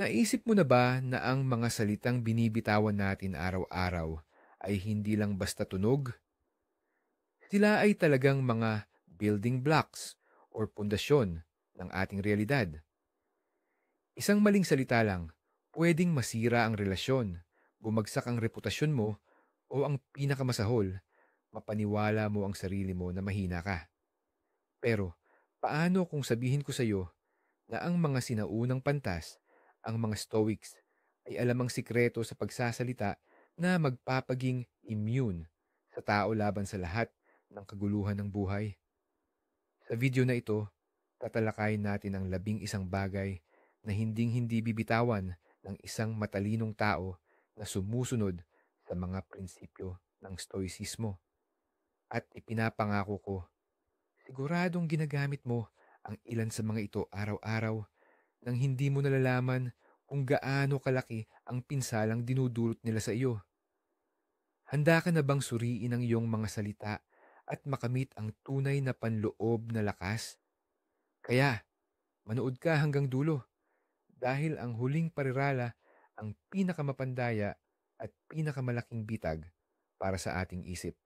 Naisip mo na ba na ang mga salitang binibitawan natin araw-araw ay hindi lang basta tunog? Sila ay talagang mga building blocks or pundasyon ng ating realidad. Isang maling salita lang, pwedeng masira ang relasyon, bumagsak ang reputasyon mo, o ang pinakamasahol, mapaniwala mo ang sarili mo na mahina ka. Pero, paano kung sabihin ko sa iyo na ang mga sinaunang pantas, ang mga Stoics, ay alam ang sikreto sa pagsasalita na magpapaging immune sa tao laban sa lahat ng kaguluhan ng buhay? Sa video na ito, tatalakayin natin ang 11 bagay na hinding-hindi bibitawan ng isang matalinong tao na sumusunod sa mga prinsipyo ng Stoicismo. At ipinapangako ko, siguradong ginagamit mo ang ilan sa mga ito araw-araw nang hindi mo nalalaman kung gaano kalaki ang pinsalang dinudulot nila sa iyo. Handa ka na bang suriin ang iyong mga salita at makamit ang tunay na panloob na lakas? Kaya, manood ka hanggang dulo dahil ang huling parirala ang pinakamapandaya at pinakamalaking bitag para sa ating isip.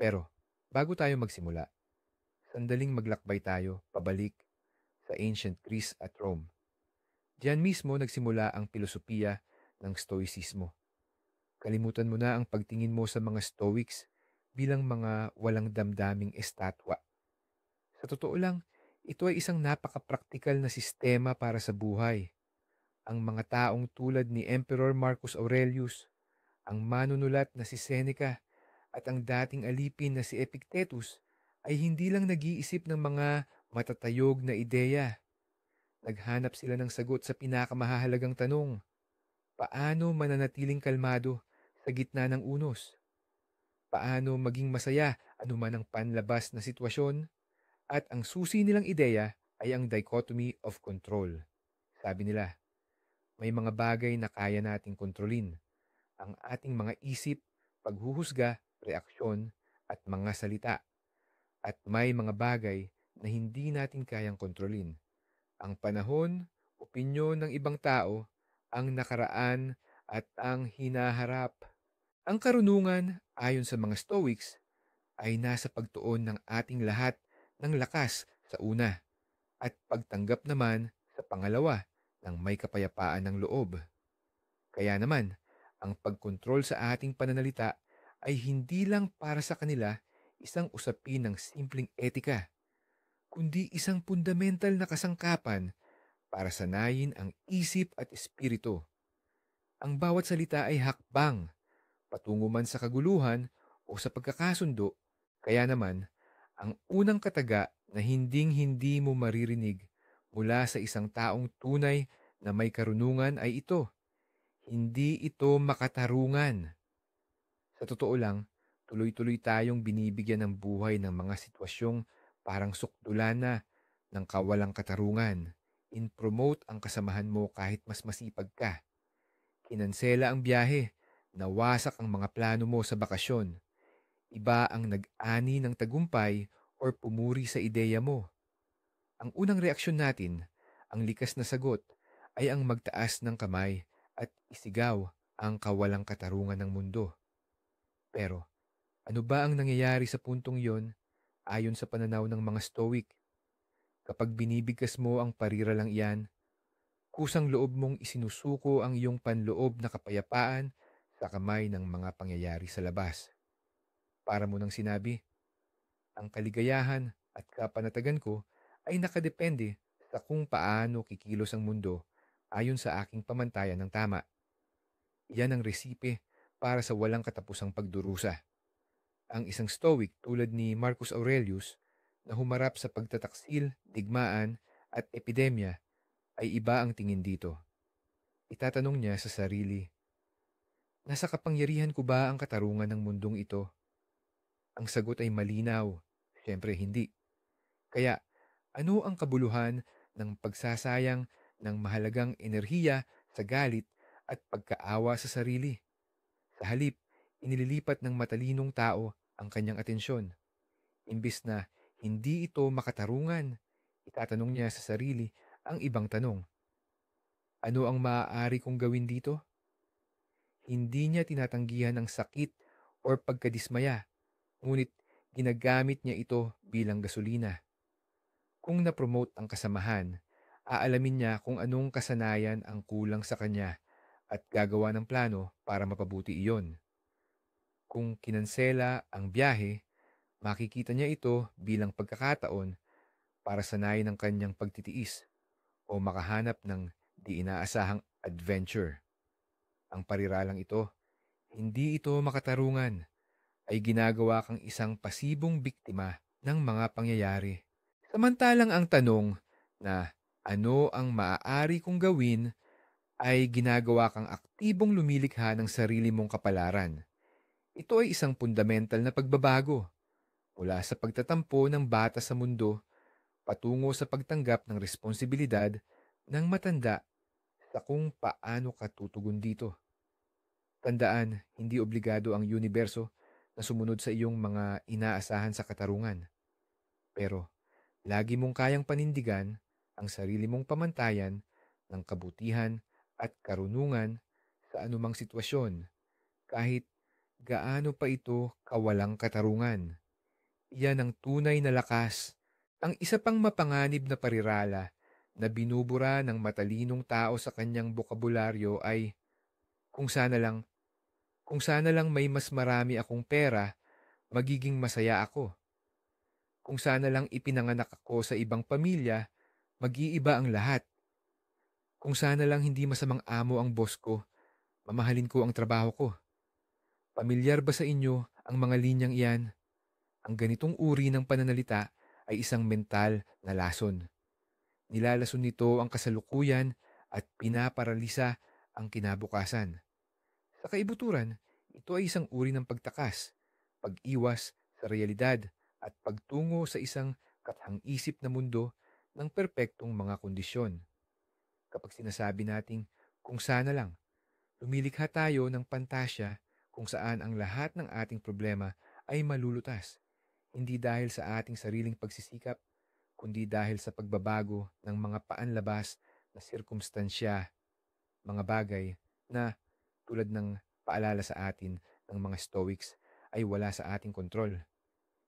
Pero, bago tayo magsimula, sandaling maglakbay tayo pabalik sa ancient Greece at Rome. Diyan mismo nagsimula ang pilosopiya ng Stoicismo. Kalimutan mo na ang pagtingin mo sa mga Stoics bilang mga walang damdaming estatwa. Sa totoo lang, ito ay isang napaka-praktikal na sistema para sa buhay. Ang mga taong tulad ni Emperor Marcus Aurelius, ang manunulat na si Seneca, at ang dating alipin na si Epictetus ay hindi lang nag-iisip ng mga matatayog na ideya. Naghanap sila ng sagot sa pinakamahalagang tanong: paano mananatiling kalmado sa gitna ng unos? Paano maging masaya anuman ang panlabas na sitwasyon? At ang susi nilang ideya ay ang dichotomy of control. Sabi nila, may mga bagay na kaya nating kontrolin. Ang ating mga isip, paghuhusga, reaksyon, at mga salita. At may mga bagay na hindi natin kayang kontrolin. Ang panahon, opinyon ng ibang tao, ang nakaraan, at ang hinaharap. Ang karunungan, ayon sa mga Stoics, ay nasa pagtuon ng ating lahat ng lakas sa una at pagtanggap naman sa pangalawa ng may kapayapaan ng loob. Kaya naman, ang pagkontrol sa ating pananalita ay hindi lang para sa kanila isang usapin ng simpleng etika, kundi isang fundamental na kasangkapan para sanayin ang isip at espiritu. Ang bawat salita ay hakbang, patungo man sa kaguluhan o sa pagkakasundo. Kaya naman, ang unang kataga na hinding-hindi mo maririnig mula sa isang taong tunay na may karunungan ay ito: hindi ito makatarungan. Sa totoo lang, tuloy-tuloy tayong binibigyan ng buhay ng mga sitwasyong parang sukdulan na ng kawalang katarungan. In-promote ang kasamahan mo kahit mas masipag ka. Kinansela ang biyahe, nawasak ang mga plano mo sa bakasyon. Iba ang nag-ani ng tagumpay or pumuri sa ideya mo. Ang unang reaksyon natin, ang likas na sagot, ay ang magtaas ng kamay at isigaw ang kawalang katarungan ng mundo. Pero ano ba ang nangyayari sa puntong yon ayon sa pananaw ng mga Stoic? Kapag binibigkas mo ang pariralang iyan, kusang loob mong isinusuko ang iyong panloob na kapayapaan sa kamay ng mga pangyayari sa labas. Para mo nang sinabi, ang kaligayahan at kapanatagan ko ay nakadepende sa kung paano kikilos ang mundo ayon sa aking pamantayan ng tama. Yan ang resipe para sa walang katapusang pagdurusa. Ang isang Stoic tulad ni Marcus Aurelius na humarap sa pagtataksil, digmaan at epidemya ay iba ang tingin dito. Itatanong niya sa sarili, nasa kapangyarihan ko ba ang katarungan ng mundong ito? Ang sagot ay malinaw, siyempre hindi. Kaya ano ang kabuluhan ng pagsasayang ng mahalagang enerhiya sa galit at pagkaawa sa sarili? Sa halip, inililipat ng matalinong tao ang kanyang atensyon. Imbis na hindi ito makatarungan, itatanong niya sa sarili ang ibang tanong. Ano ang maaari kong gawin dito? Hindi niya tinatanggihan ang sakit or pagkadismaya, ngunit ginagamit niya ito bilang gasolina. Kung na-promote ang kasamahan, aalamin niya kung anong kasanayan ang kulang sa kanya at gagawa ng plano para mapabuti iyon. Kung kinansela ang biyahe, makikita niya ito bilang pagkakataon para sanayin ang kanyang pagtitiis o makahanap ng di inaasahang adventure. Ang pariralang ito, hindi ito makatarungan, ay ginagawa kang isang pasibong biktima ng mga pangyayari. Samantalang ang tanong na ano ang maaari kong gawin ay ginagawa kang aktibong lumilikha ng sarili mong kapalaran. Ito ay isang fundamental na pagbabago mula sa pagtatampo ng bata sa mundo patungo sa pagtanggap ng responsibilidad ng matanda sa kung paano ka tutugon dito. Tandaan, hindi obligado ang universo na sumunod sa iyong mga inaasahan sa katarungan. Pero lagi mong kayang panindigan ang sarili mong pamantayan ng kabutihan at karunungan sa anumang sitwasyon kahit gaano pa ito kawalang katarungan. Iyan ang tunay na lakas. Ang isa pang mapanganib na parirala na binubura ng matalinong tao sa kanyang bokabularyo ay kung sana lang, kung sana lang may mas marami akong pera, magiging masaya ako. Kung sana lang ipinanganak ako sa ibang pamilya, mag-iiba ang lahat. Kung sana lang hindi masamang amo ang boss ko, mamahalin ko ang trabaho ko. Pamilyar ba sa inyo ang mga linyang iyan? Ang ganitong uri ng pananalita ay isang mental na lason. Nilalason nito ang kasalukuyan at pinaparalisa ang kinabukasan. Sa kaibuturan, ito ay isang uri ng pagtakas, pag-iwas sa realidad at pagtungo sa isang kathang-isip na mundo ng perpektong mga kondisyon. Kapag sinasabi nating kung sana lang, lumilikha tayo ng pantasya kung saan ang lahat ng ating problema ay malulutas, hindi dahil sa ating sariling pagsisikap, kundi dahil sa pagbabago ng mga paanlabas na sirkumstansya, mga bagay na tulad ng paalala sa atin ng mga Stoics ay wala sa ating kontrol.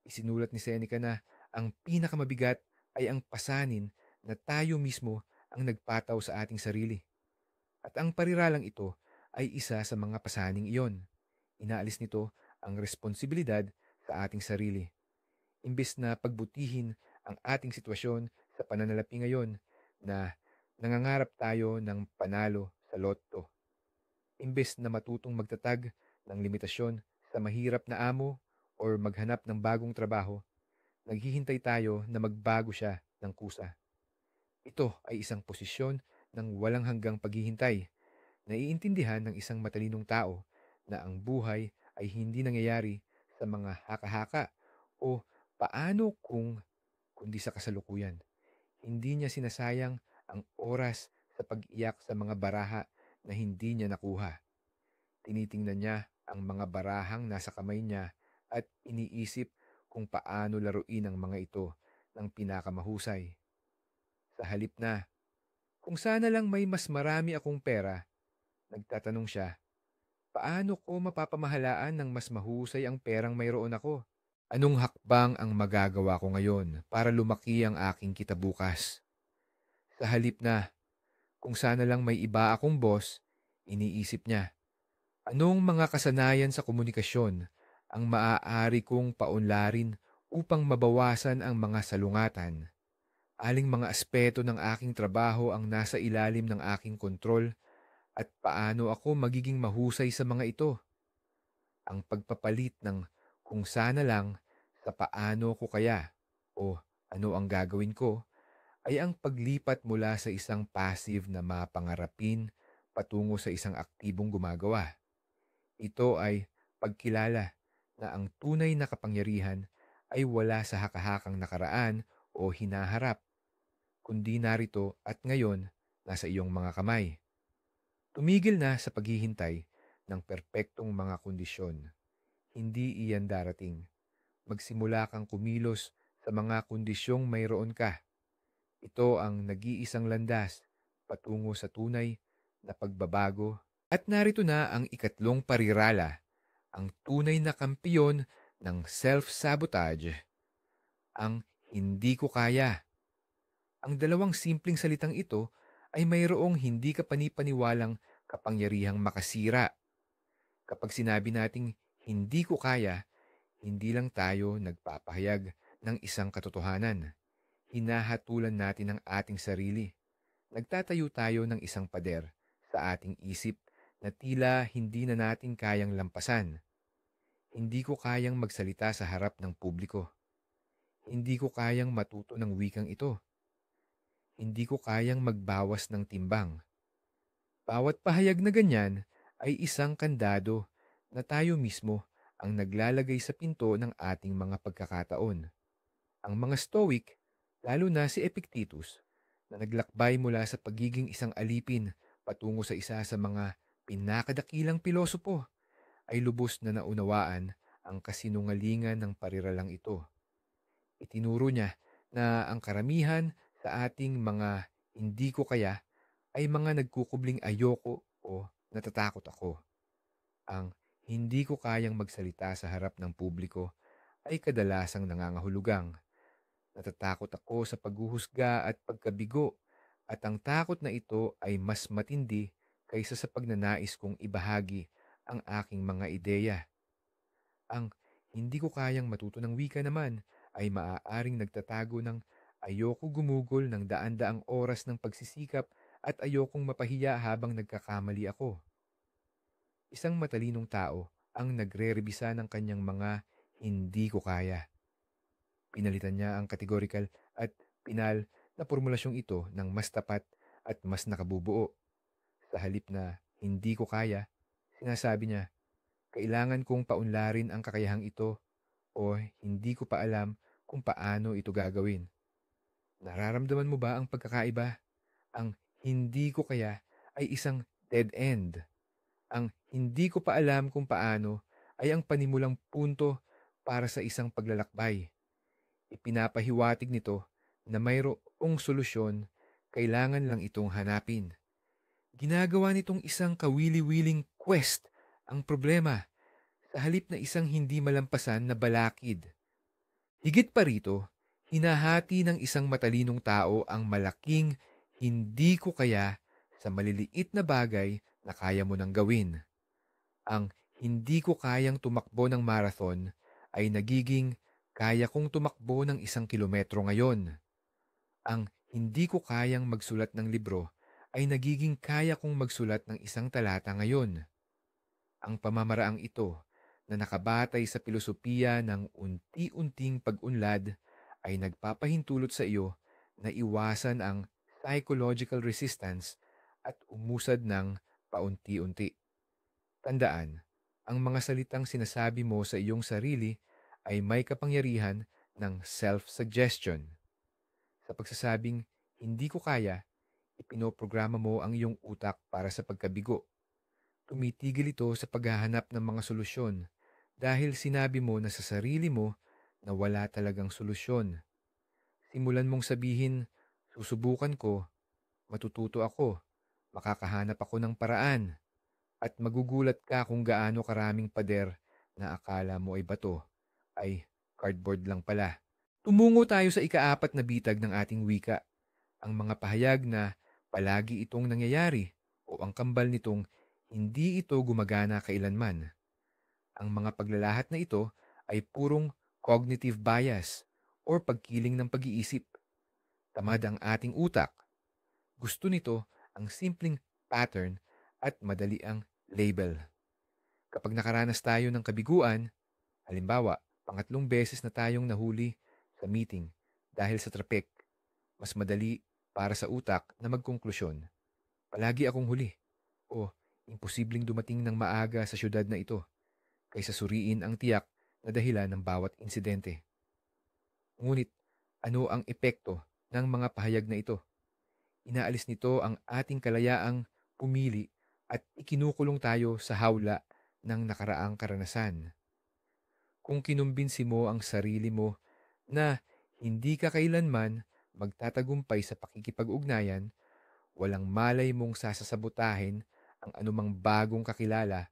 Isinulat ni Seneca na ang pinakamabigat ay ang pasanin na tayo mismo ang nagpataw sa ating sarili. At ang pariralang ito ay isa sa mga pasaning iyon. Inaalis nito ang responsibilidad sa ating sarili. Imbes na pagbutihin ang ating sitwasyon sa pananalapi ngayon na nangangarap tayo ng panalo sa lotto. Imbes na matutong magtatag ng limitasyon sa mahirap na amo or maghanap ng bagong trabaho, naghihintay tayo na magbago siya ng kusa. Ito ay isang posisyon ng walang hanggang paghihintay. Naiintindihan ng isang matalinong tao na ang buhay ay hindi nangyayari sa mga haka-haka o paano kung kundi sa kasalukuyan. Hindi niya sinasayang ang oras sa pag-iyak sa mga baraha na hindi niya nakuha. Tinitingnan niya ang mga barahang nasa kamay niya at iniisip kung paano laruin ang mga ito ng pinakamahusay. Sa halip na, kung sana lang may mas marami akong pera, nagtatanong siya, paano ko mapapamahalaan ng mas mahusay ang perang mayroon ako? Anong hakbang ang magagawa ko ngayon para lumaki ang aking kitabukas? Sa halip na, kung sana lang may iba akong boss, iniisip niya, anong mga kasanayan sa komunikasyon ang maaari kong paunlarin upang mabawasan ang mga salungatan? Aling mga aspeto ng aking trabaho ang nasa ilalim ng aking kontrol at paano ako magiging mahusay sa mga ito? Ang pagpapalit ng kung sana lang sa paano ko kaya o ano ang gagawin ko ay ang paglipat mula sa isang passive na mapangarapin patungo sa isang aktibong gumagawa. Ito ay pagkilala na ang tunay na kapangyarihan ay wala sa hakahakang nakaraan o hinaharap, kundi narito at ngayon nasa iyong mga kamay. Tumigil na sa paghihintay ng perpektong mga kondisyon. Hindi iyan darating. Magsimula kang kumilos sa mga kondisyong mayroon ka. Ito ang nag-iisang landas patungo sa tunay na pagbabago. At narito na ang ikatlong parirala, ang tunay na kampiyon ng self-sabotage, ang hindi ko kaya. Ang dalawang simpleng salitang ito ay mayroong hindi kapanipaniwalang kapangyarihang makasira. Kapag sinabi nating hindi ko kaya, hindi lang tayo nagpapahayag ng isang katotohanan. Hinahatulan natin ang ating sarili. Nagtatayo tayo ng isang pader sa ating isip na tila hindi na natin kayang lampasan. Hindi ko kayang magsalita sa harap ng publiko. Hindi ko kayang matuto ng wikang ito. Hindi ko kayang magbawas ng timbang. Bawat pahayag na ganyan ay isang kandado na tayo mismo ang naglalagay sa pinto ng ating mga pagkakataon. Ang mga Stoic, lalo na si Epictetus, na naglakbay mula sa pagiging isang alipin patungo sa isa sa mga pinakadakilang pilosopo, ay lubos na naunawaan ang kasinungalingan ng pariralang ito. Itinuro niya na ang karamihan sa ating mga hindi ko kaya ay mga nagkukubling ayoko o natatakot ako. Ang hindi ko kayang magsalita sa harap ng publiko ay kadalasang nangangahulugang natatakot ako sa paghuhusga at pagkabigo, at ang takot na ito ay mas matindi kaysa sa pagnanais kong ibahagi ang aking mga ideya. Ang hindi ko kayang matuto ng wika naman ay maaaring nagtatago ng ayoko gumugol ng daan-daang oras ng pagsisikap at ayokong mapahiya habang nagkakamali ako. Isang matalinong tao ang nagre-rebisa ng kanyang mga hindi ko kaya. Pinalitan niya ang categorical at pinal na formulasyong ito ng mas tapat at mas nakabubuo. Sa halip na hindi ko kaya, sinasabi niya, kailangan kong paunlarin ang kakayahang ito o hindi ko pa alam kung paano ito gagawin. Nararamdaman mo ba ang pagkakaiba? Ang hindi ko kaya ay isang dead end. Ang hindi ko pa alam kung paano ay ang panimulang punto para sa isang paglalakbay. Ipinapahiwatig nito na mayroong solusyon, kailangan lang itong hanapin. Ginagawa nitong isang kawili-wiling quest ang problema sa halip na isang hindi malampasan na balakid. Higit pa rito, hinahati ng isang matalinong tao ang malaking hindi ko kaya sa maliliit na bagay na kaya mo nang gawin. Ang hindi ko kayang tumakbo ng marathon ay nagiging kaya kong tumakbo ng 1 kilometro ngayon. Ang hindi ko kayang magsulat ng libro ay nagiging kaya kong magsulat ng 1 talata ngayon. Ang pamamaraang ito na nakabatay sa pilosopiya ng unti-unting pag-unlad ay nagpapahintulot sa iyo na iwasan ang psychological resistance at umusad ng paunti-unti. Tandaan, ang mga salitang sinasabi mo sa iyong sarili ay may kapangyarihan ng self-suggestion. Sa pagsasabing, hindi ko kaya, ipinoprograma mo ang iyong utak para sa pagkabigo. Tumitigil ito sa paghahanap ng mga solusyon dahil sinabi mo na sa sarili mo na wala talagang solusyon. Simulan mong sabihin, susubukan ko, matututo ako, makakahanap ako ng paraan, at magugulat ka kung gaano karaming pader na akala mo ay bato, ay cardboard lang pala. Tumungo tayo sa ika-4 na bitag ng ating wika, ang mga pahayag na palagi itong nangyayari o ang kambal nitong hindi ito gumagana kailanman. Ang mga paglalahat na ito ay purong cognitive bias or pagkiling ng pag-iisip. Tamad ang ating utak. Gusto nito ang simpleng pattern at madali ang label. Kapag nakaranas tayo ng kabiguan, halimbawa, 3 beses na tayong nahuli sa meeting dahil sa traffic, mas madali para sa utak na magkonklusyon. Palagi akong huli o imposibleng dumating ng maaga sa syudad na ito kaysa suriin ang tiyak na dahilan ng bawat insidente. Ngunit ano ang epekto ng mga pahayag na ito? Inaalis nito ang ating kalayaang pumili at ikinukulong tayo sa hawla ng nakaraang karanasan. Kung kinumbinsi mo ang sarili mo na hindi ka kailanman magtatagumpay sa pakikipag-ugnayan, Walang malay mong sasasabutahin ang anumang bagong kakilala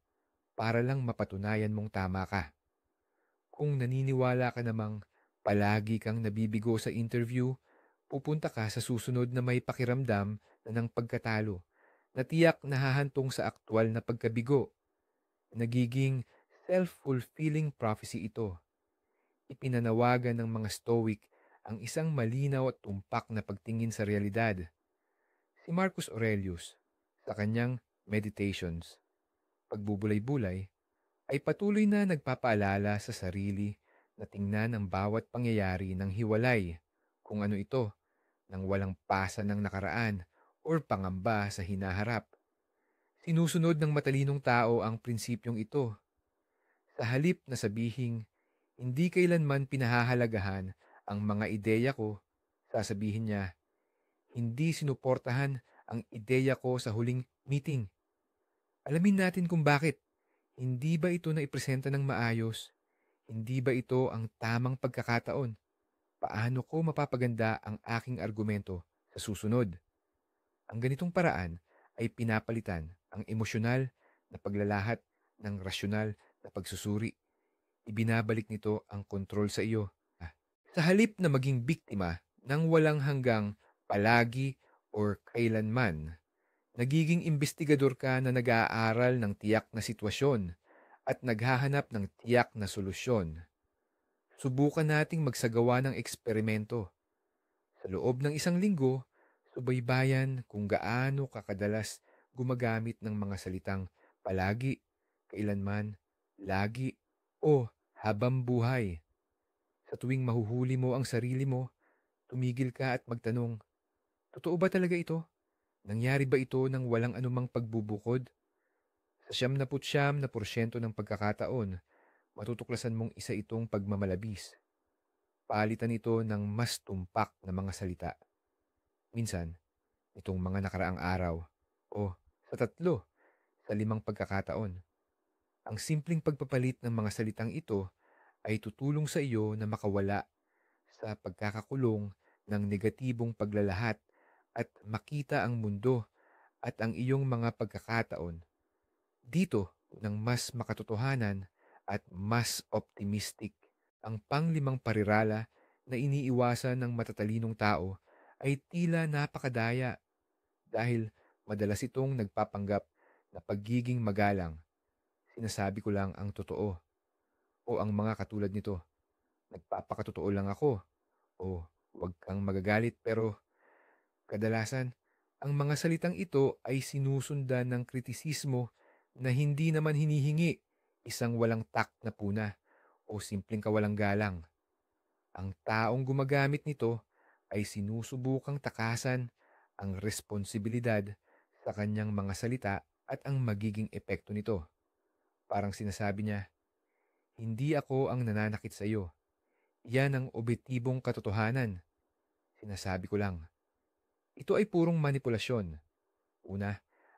para lang mapatunayan mong tama ka. Kung naniniwala ka namang palagi kang nabibigo sa interview, pupunta ka sa susunod na may pakiramdam na ng pagkatalo na tiyak nahahantong sa aktwal na pagkabigo. Nagiging self-fulfilling prophecy ito. Ipinanawagan ng mga Stoic ang isang malinaw at tumpak na pagtingin sa realidad. Si Marcus Aurelius, sa kanyang Meditations, pagbubulay-bulay, ay patuloy na nagpapaalala sa sarili na tingnan ang bawat pangyayari ng hiwalay, kung ano ito, ng walang pasa ng nakaraan or pangamba sa hinaharap. Sinusunod ng matalinong tao ang prinsipyong ito. Sa halip na sabihing, hindi kailanman pinahahalagahan ang mga ideya ko, sasabihin niya, hindi sinuportahan ang ideya ko sa huling meeting. Alamin natin kung bakit. Hindi ba ito na ipresenta ng maayos? Hindi ba ito ang tamang pagkakataon? Paano ko mapapaganda ang aking argumento sa susunod? Ang ganitong paraan ay pinapalitan ang emosyonal na paglalahat ng rasyonal na pagsusuri. Ibinabalik nito ang kontrol sa iyo. Sa halip na maging biktima ng walang hanggang palagi or kailanman, nagiging investigador ka na nag-aaral ng tiyak na sitwasyon at naghahanap ng tiyak na solusyon. Subukan nating magsagawa ng eksperimento. Sa loob ng isang linggo, subaybayan kung gaano kakadalas gumagamit ng mga salitang palagi, kailanman, lagi, o habang buhay. Sa tuwing mahuhuli mo ang sarili mo, tumigil ka at magtanong, totoo ba talaga ito? Nangyari ba ito ng walang anumang pagbubukod? Sa 99% ng pagkakataon, matutuklasan mong isa itong pagmamalabis. Palitan ito ng mas tumpak na mga salita. Minsan, itong mga nakaraang araw o sa 3 sa 5 pagkakataon. Ang simpleng pagpapalit ng mga salitang ito ay tutulong sa iyo na makawala sa pagkakakulong ng negatibong paglalahat at makita ang mundo at ang iyong mga pagkakataon dito ng mas makatotohanan at mas optimistic. Ang panglimang parirala na iniiwasan ng matatalinong tao ay tila napakadaya dahil madalas itong nagpapanggap na pagiging magalang. Sinasabi ko lang ang totoo. O ang mga katulad nito, nagpapakatotoo lang ako. O huwag kang magagalit, pero kadalasan, ang mga salitang ito ay sinusundan ng kritisismo na hindi naman hinihingi, isang walang tak na puna o simpleng kawalang galang. Ang taong gumagamit nito ay sinusubukang takasan ang responsibilidad sa kanyang mga salita at ang magiging epekto nito. Parang sinasabi niya, hindi ako ang nananakit sa iyo. Yan ang objektibong katotohanan. Sinasabi ko lang. Ito ay purong manipulasyon. Una,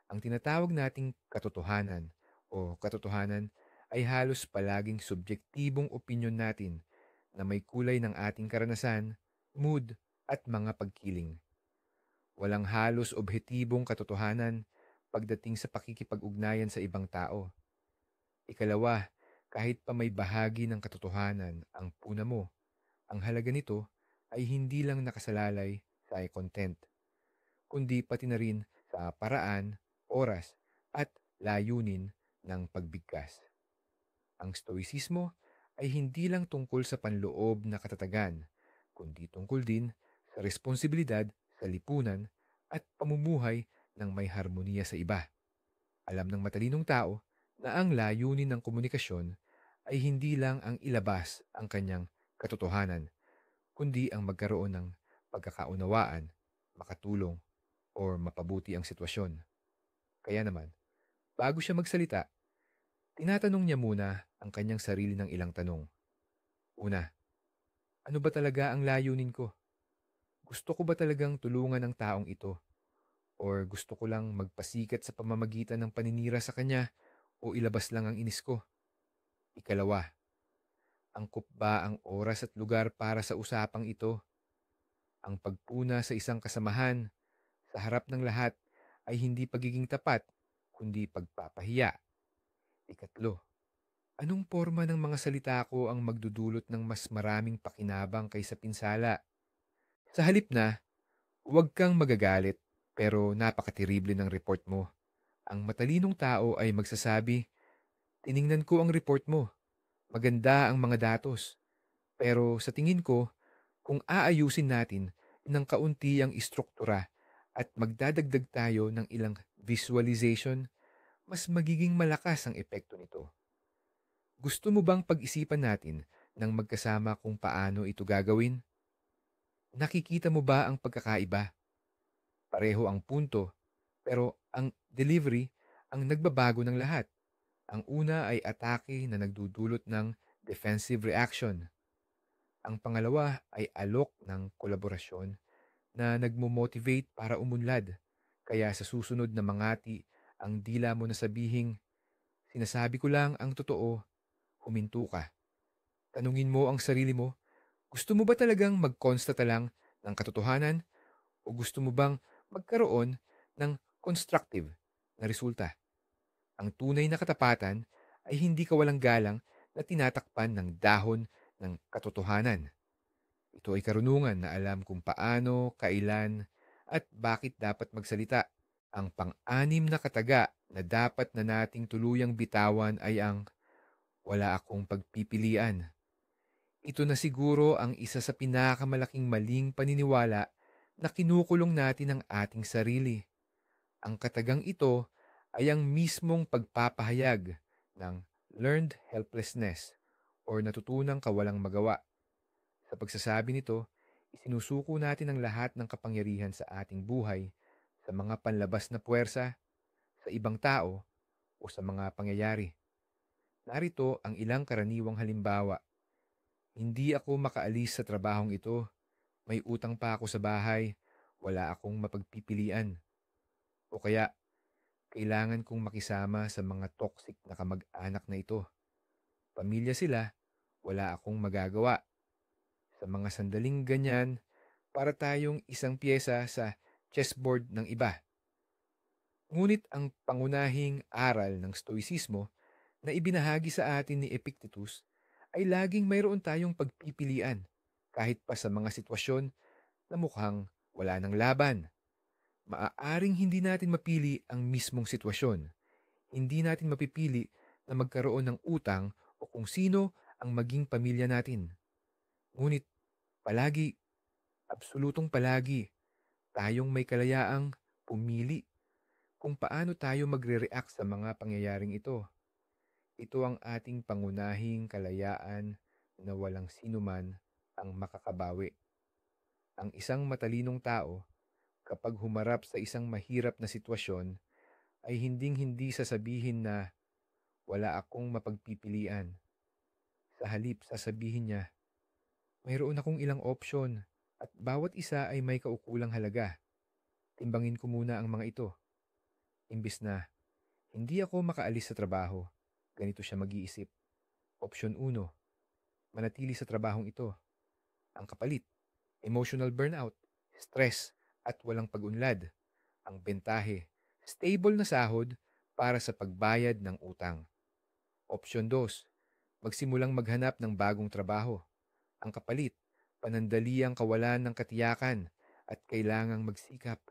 ang tinatawag nating katotohanan o katotohanan ay halos palaging subjektibong opinyon natin na may kulay ng ating karanasan, mood, at mga pagkiling. Walang halos objektibong katotohanan pagdating sa pakikipag-ugnayan sa ibang tao. Ikalawa, kahit pa may bahagi ng katotohanan ang puna mo, ang halaga nito ay hindi lang nakasalalay sa content, kundi pati na rin sa paraan, oras, at layunin ng pagbigkas. Ang stoicismo ay hindi lang tungkol sa panloob na katatagan, kundi tungkol din sa responsibilidad sa lipunan at pamumuhay ng may harmoniya sa iba. Alam ng matalinong tao na ang layunin ng komunikasyon ay hindi lang ang ilabas ang kanyang katotohanan, kundi ang magkaroon ng pagkakaunawaan, makatulong, or mapabuti ang sitwasyon. Kaya naman, bago siya magsalita, tinatanong niya muna ang kanyang sarili ng ilang tanong. Una, ano ba talaga ang layunin ko? Gusto ko ba talagang tulungan ang taong ito? Or gusto ko lang magpasikat sa pamamagitan ng paninira sa kanya o ilabas lang ang inis ko? Ikalawa, angkop ba ang oras at lugar para sa usapang ito? Ang pagpuna sa isang kasamahan, sa harap ng lahat ay hindi pagiging tapat, kundi pagpapahiya. Ikatlo, anong porma ng mga salita ko ang magdudulot ng mas maraming pakinabang kaysa pinsala? Sa halip na, huwag kang magagalit, pero napakatirible ng report mo. Ang matalinong tao ay magsasabi, tiningnan ko ang report mo. Maganda ang mga datos. Pero sa tingin ko, kung aayusin natin ng kaunti ang istruktura at magdadagdag tayo ng ilang visualization, mas magiging malakas ang epekto nito. Gusto mo bang pag-isipan natin ng magkasama kung paano ito gagawin? Nakikita mo ba ang pagkakaiba? Pareho ang punto, pero ang delivery ang nagbabago ng lahat. Ang una ay atake na nagdudulot ng defensive reaction. Ang pangalawa ay alok ng kolaborasyon na nagmo-motivate para umunlad. Kaya sa susunod na mangati, ang dila mo na sabihing, sinasabi ko lang ang totoo, huminto ka. Tanungin mo ang sarili mo, gusto mo ba talagang magkonstata lang ng katotohanan o gusto mo bang magkaroon ng constructive na resulta? Ang tunay na katapatan ay hindi kawalang galang na tinatakpan ng dahon ng katotohanan. Ito ay karunungan na alam kung paano, kailan, at bakit dapat magsalita. Ang pang-anim na kataga na dapat na nating tuluyang bitawan ay ang wala akong pagpipilian. Ito na siguro ang isa sa pinakamalaking maling paniniwala na kinukulong natin ang ating sarili. Ang katagang ito ay ang mismong pagpapahayag ng learned helplessness or natutunang kawalang magawa. Sa pagsasabi nito, isinusuko natin ang lahat ng kapangyarihan sa ating buhay sa mga panlabas na puwersa, sa ibang tao, o sa mga pangyayari. Narito ang ilang karaniwang halimbawa. Hindi ako makaalis sa trabahong ito. May utang pa ako sa bahay. Wala akong mapagpipilian. O kaya, kailangan kong makisama sa mga toxic na kamag-anak na ito. Pamilya sila, wala akong magagawa. Sa mga sandaling ganyan, para tayong isang pyesa sa chessboard ng iba. Ngunit ang pangunahing aral ng Stoicismo na ibinahagi sa atin ni Epictetus ay laging mayroon tayong pagpipilian kahit pa sa mga sitwasyon na mukhang wala ng laban. Maaaring hindi natin mapili ang mismong sitwasyon. Hindi natin mapipili na magkaroon ng utang o kung sino ang maging pamilya natin. Ngunit palagi, absolutong palagi, tayong may kalayaang pumili kung paano tayo magre-react sa mga pangyayaring ito. Ito ang ating pangunahing kalayaan na walang sinuman ang makakabawi. Ang isang matalinong tao, kapag humarap sa isang mahirap na sitwasyon, ay hinding-hindi sasabihin na wala akong mapagpipilian. Sa halip, sasabihin niya, mayroon akong ilang opsyon at bawat isa ay may kaukulang halaga. Timbangin ko muna ang mga ito. Imbis na, hindi ako makaalis sa trabaho. Ganito siya mag-iisip. Option 1, manatili sa trabahong ito. Ang kapalit, emotional burnout, stress, at walang pag-unlad. Ang bentahe, stable na sahod para sa pagbayad ng utang. Option 2, magsimulang maghanap ng bagong trabaho. Ang kapalit, panandaliang kawalan ng katiyakan at kailangang magsikap.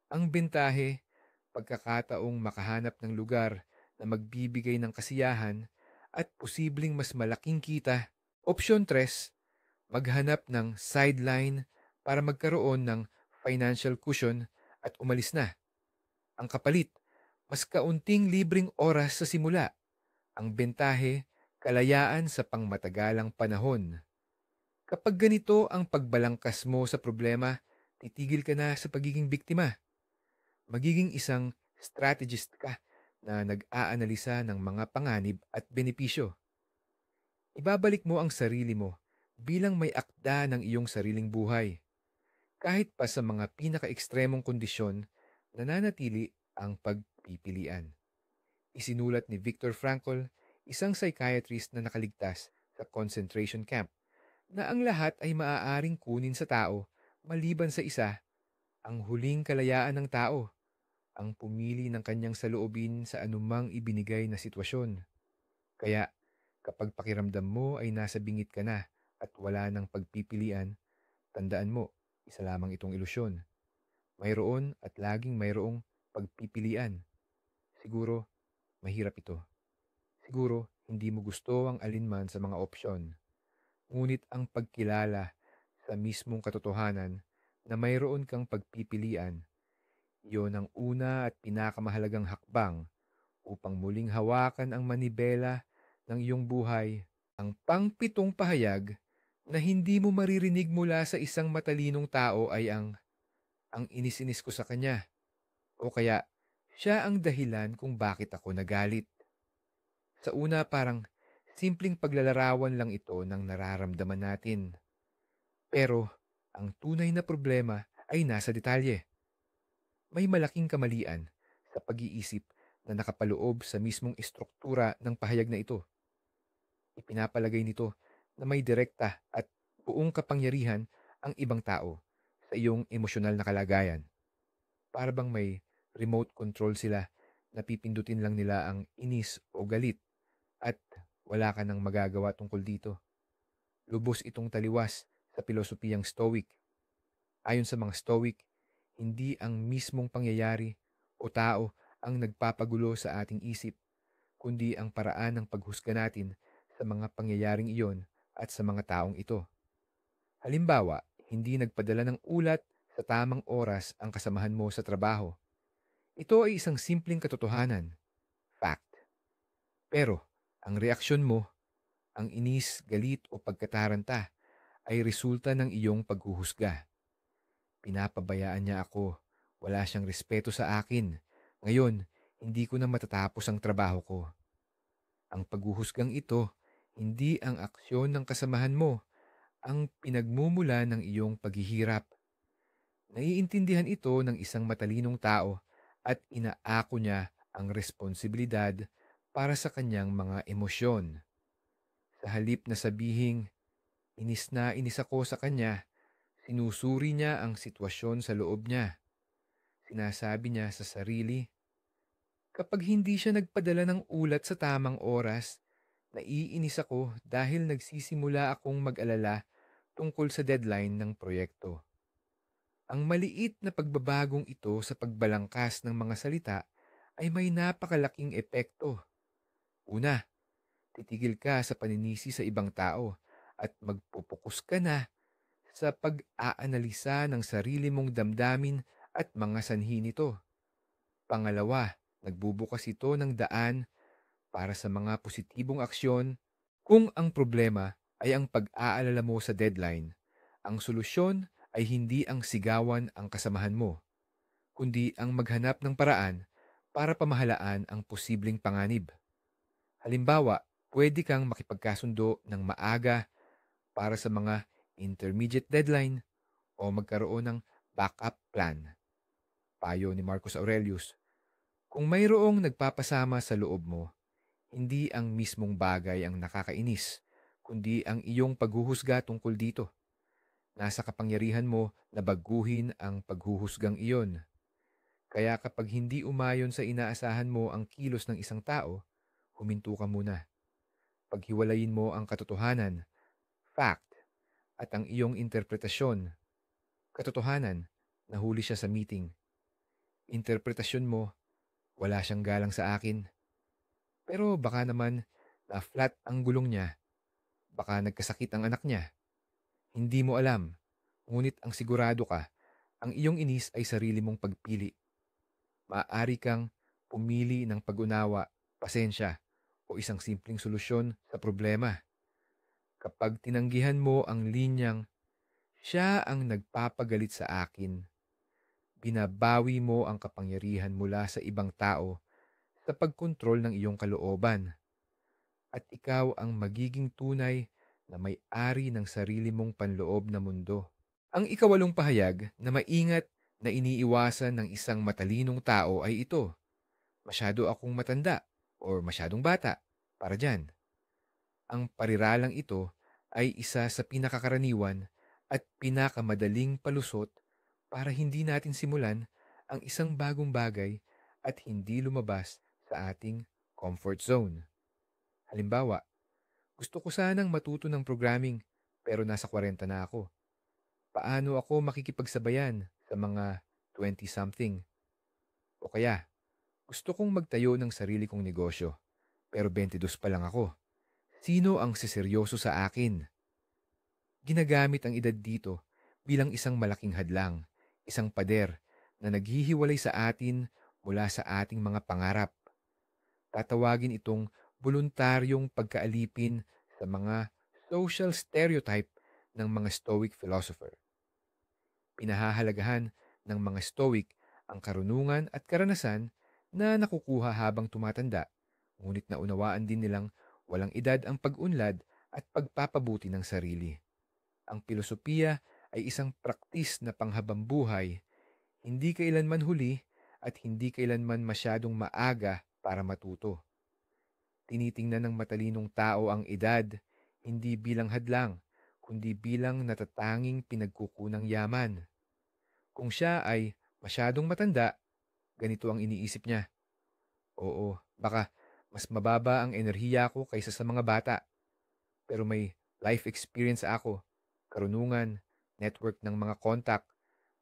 Ang bentahe, pagkakataong makahanap ng lugar na magbibigay ng kasiyahan at posibleng mas malaking kita. Option 3, maghanap ng sideline para magkaroon ng financial cushion at umalis na. Ang kapalit, mas kaunting libreng oras sa simula. Ang bentahe, kalayaan sa pangmatagalang panahon. Kapag ganito ang pagbalangkas mo sa problema, titigil ka na sa pagiging biktima. Magiging isang strategist ka na nag-aanalisa ng mga panganib at benepisyo. Ibabalik mo ang sarili mo bilang may akda ng iyong sariling buhay. Kahit pa sa mga pinaka-ekstremong kondisyon, nananatili ang pagpipilian. Isinulat ni Viktor Frankl, isang psychiatrist na nakaligtas sa concentration camp, na ang lahat ay maaaring kunin sa tao maliban sa isa, Ang huling kalayaan ng tao, ang pumili ng kanyang saloobin sa anumang ibinigay na sitwasyon. Kaya, kapag pakiramdam mo ay nasa bingit ka na at wala ng pagpipilian, tandaan mo, isa lamang itong ilusyon. Mayroon at laging mayroong pagpipilian. Siguro, mahirap ito. Siguro, hindi mo gusto ang alinman sa mga opsyon. Ngunit ang pagkilala sa mismong katotohanan na mayroon kang pagpipilian, iyon ang una at pinakamahalagang hakbang upang muling hawakan ang manibela ng iyong buhay. Ang pangpitong pahayag na hindi mo maririnig mula sa isang matalinong tao ay ang inis-inis ko sa kanya o kaya siya ang dahilan kung bakit ako nagalit. Sa una parang simpleng paglalarawan lang ito ng nararamdaman natin. Pero ang tunay na problema ay nasa detalye. May malaking kamalian sa pag-iisip na nakapaloob sa mismong istruktura ng pahayag na ito. Ipinapalagay nito na may direkta at buong kapangyarihan ang ibang tao sa iyong emosyonal na kalagayan. Para bang may remote control sila na pipindutin lang nila ang inis o galit at wala ka nang magagawa tungkol dito. Lubos itong taliwas sa pilosopiyang Stoic. Ayon sa mga Stoic, hindi ang mismong pangyayari o tao ang nagpapagulo sa ating isip, kundi ang paraan ng paghusga natin sa mga pangyayaring iyon at sa mga taong ito. Halimbawa, hindi nagpadala ng ulat sa tamang oras ang kasamahan mo sa trabaho. Ito ay isang simpleng katotohanan, fact. Pero, ang reaksyon mo, ang inis, galit o pagkataranta ay resulta ng iyong paghuhusga. Pinapabayaan niya ako. Wala siyang respeto sa akin. Ngayon, hindi ko na matatapos ang trabaho ko. Ang paghuhusgang ito, hindi ang aksyon ng kasamahan mo, ang pinagmumula ng iyong paghihirap. Naiintindihan ito ng isang matalinong tao at inaako niya ang responsibilidad para sa kanyang mga emosyon. Sa halip na sabihing, inis na inis ako sa kanya, sinusuri niya ang sitwasyon sa loob niya. Sinasabi niya sa sarili, kapag hindi siya nagpadala ng ulat sa tamang oras, naiinis ako dahil nagsisimula akong mag-alala tungkol sa deadline ng proyekto. Ang maliit na pagbabagong ito sa pagbalangkas ng mga salita ay may napakalaking epekto. Una, titigil ka sa paninisi sa ibang tao at magpupukus ka na sa pag-aanalisa ng sarili mong damdamin at mga sanhi nito. Pangalawa, nagbubukas ito ng daan para sa mga positibong aksyon. Kung ang problema ay ang pag-aalala mo sa deadline, ang solusyon ay hindi ang sigawan ang kasamahan mo, kundi ang maghanap ng paraan para pamahalaan ang posibleng panganib. Halimbawa, pwede kang makipagkasundo ng maaga para sa mga intermediate deadline o magkaroon ng backup plan. Payo ni Marcus Aurelius, kung mayroong nagpapasama sa loob mo, hindi ang mismong bagay ang nakakainis, kundi ang iyong paghuhusga tungkol dito. Nasa kapangyarihan mo na baguhin ang paghuhusgang iyon. Kaya kapag hindi umayon sa inaasahan mo ang kilos ng isang tao, huminto ka muna. Paghiwalayin mo ang katotohanan, fact, at ang iyong interpretasyon. Katotohanan, nahuli siya sa meeting. Interpretasyon mo, wala siyang galang sa akin. Pero baka naman na flat ang gulong niya. Baka nagkasakit ang anak niya. Hindi mo alam. Ngunit ang sigurado ka, ang iyong inis ay sarili mong pagpili. Maaari kang pumili ng pag-unawa, pasensya, o isang simpleng solusyon sa problema. Kapag tinanggihan mo ang linyang, siya ang nagpapagalit sa akin, binabawi mo ang kapangyarihan mula sa ibang tao sa pagkontrol ng iyong kalooban. At ikaw ang magiging tunay na may-ari ng sarili mong panloob na mundo. Ang ikawalong pahayag na maingat na iniiwasan ng isang matalinong tao ay ito: masyado akong matanda o masyadong bata para dyan. Ang pariralang ito ay isa sa pinakakaraniwan at pinakamadaling palusot para hindi natin simulan ang isang bagong bagay at hindi lumabas sa ating comfort zone. Halimbawa, gusto ko sanang matuto ng programming pero nasa 40 na ako. Paano ako makikipagsabayan sa mga 20-something? O kaya, gusto kong magtayo ng sarili kong negosyo pero 22 pa lang ako. Sino ang seseryoso sa akin? Ginagamit ang edad dito bilang isang malaking hadlang, isang pader na naghihiwalay sa atin mula sa ating mga pangarap. Tatawagin itong voluntaryong pagkaalipin sa mga social stereotype ng mga Stoic philosopher. Pinahahalagahan ng mga Stoic ang karunungan at karanasan na nakukuha habang tumatanda, ngunit naunawaan din nilang walang edad ang pag-unlad at pagpapabuti ng sarili. Ang pilosopiya ay isang praktis na panghabambuhay, hindi kailanman huli at hindi kailanman masyadong maaga para matuto. Tinitingnan ng matalinong tao ang edad, hindi bilang hadlang, kundi bilang natatanging pinagkukunang yaman. Kung siya ay masyadong matanda, ganito ang iniisip niya. Oo, baka mas mababa ang enerhiya ko kaysa sa mga bata. Pero may life experience ako, karunungan, network ng mga contact,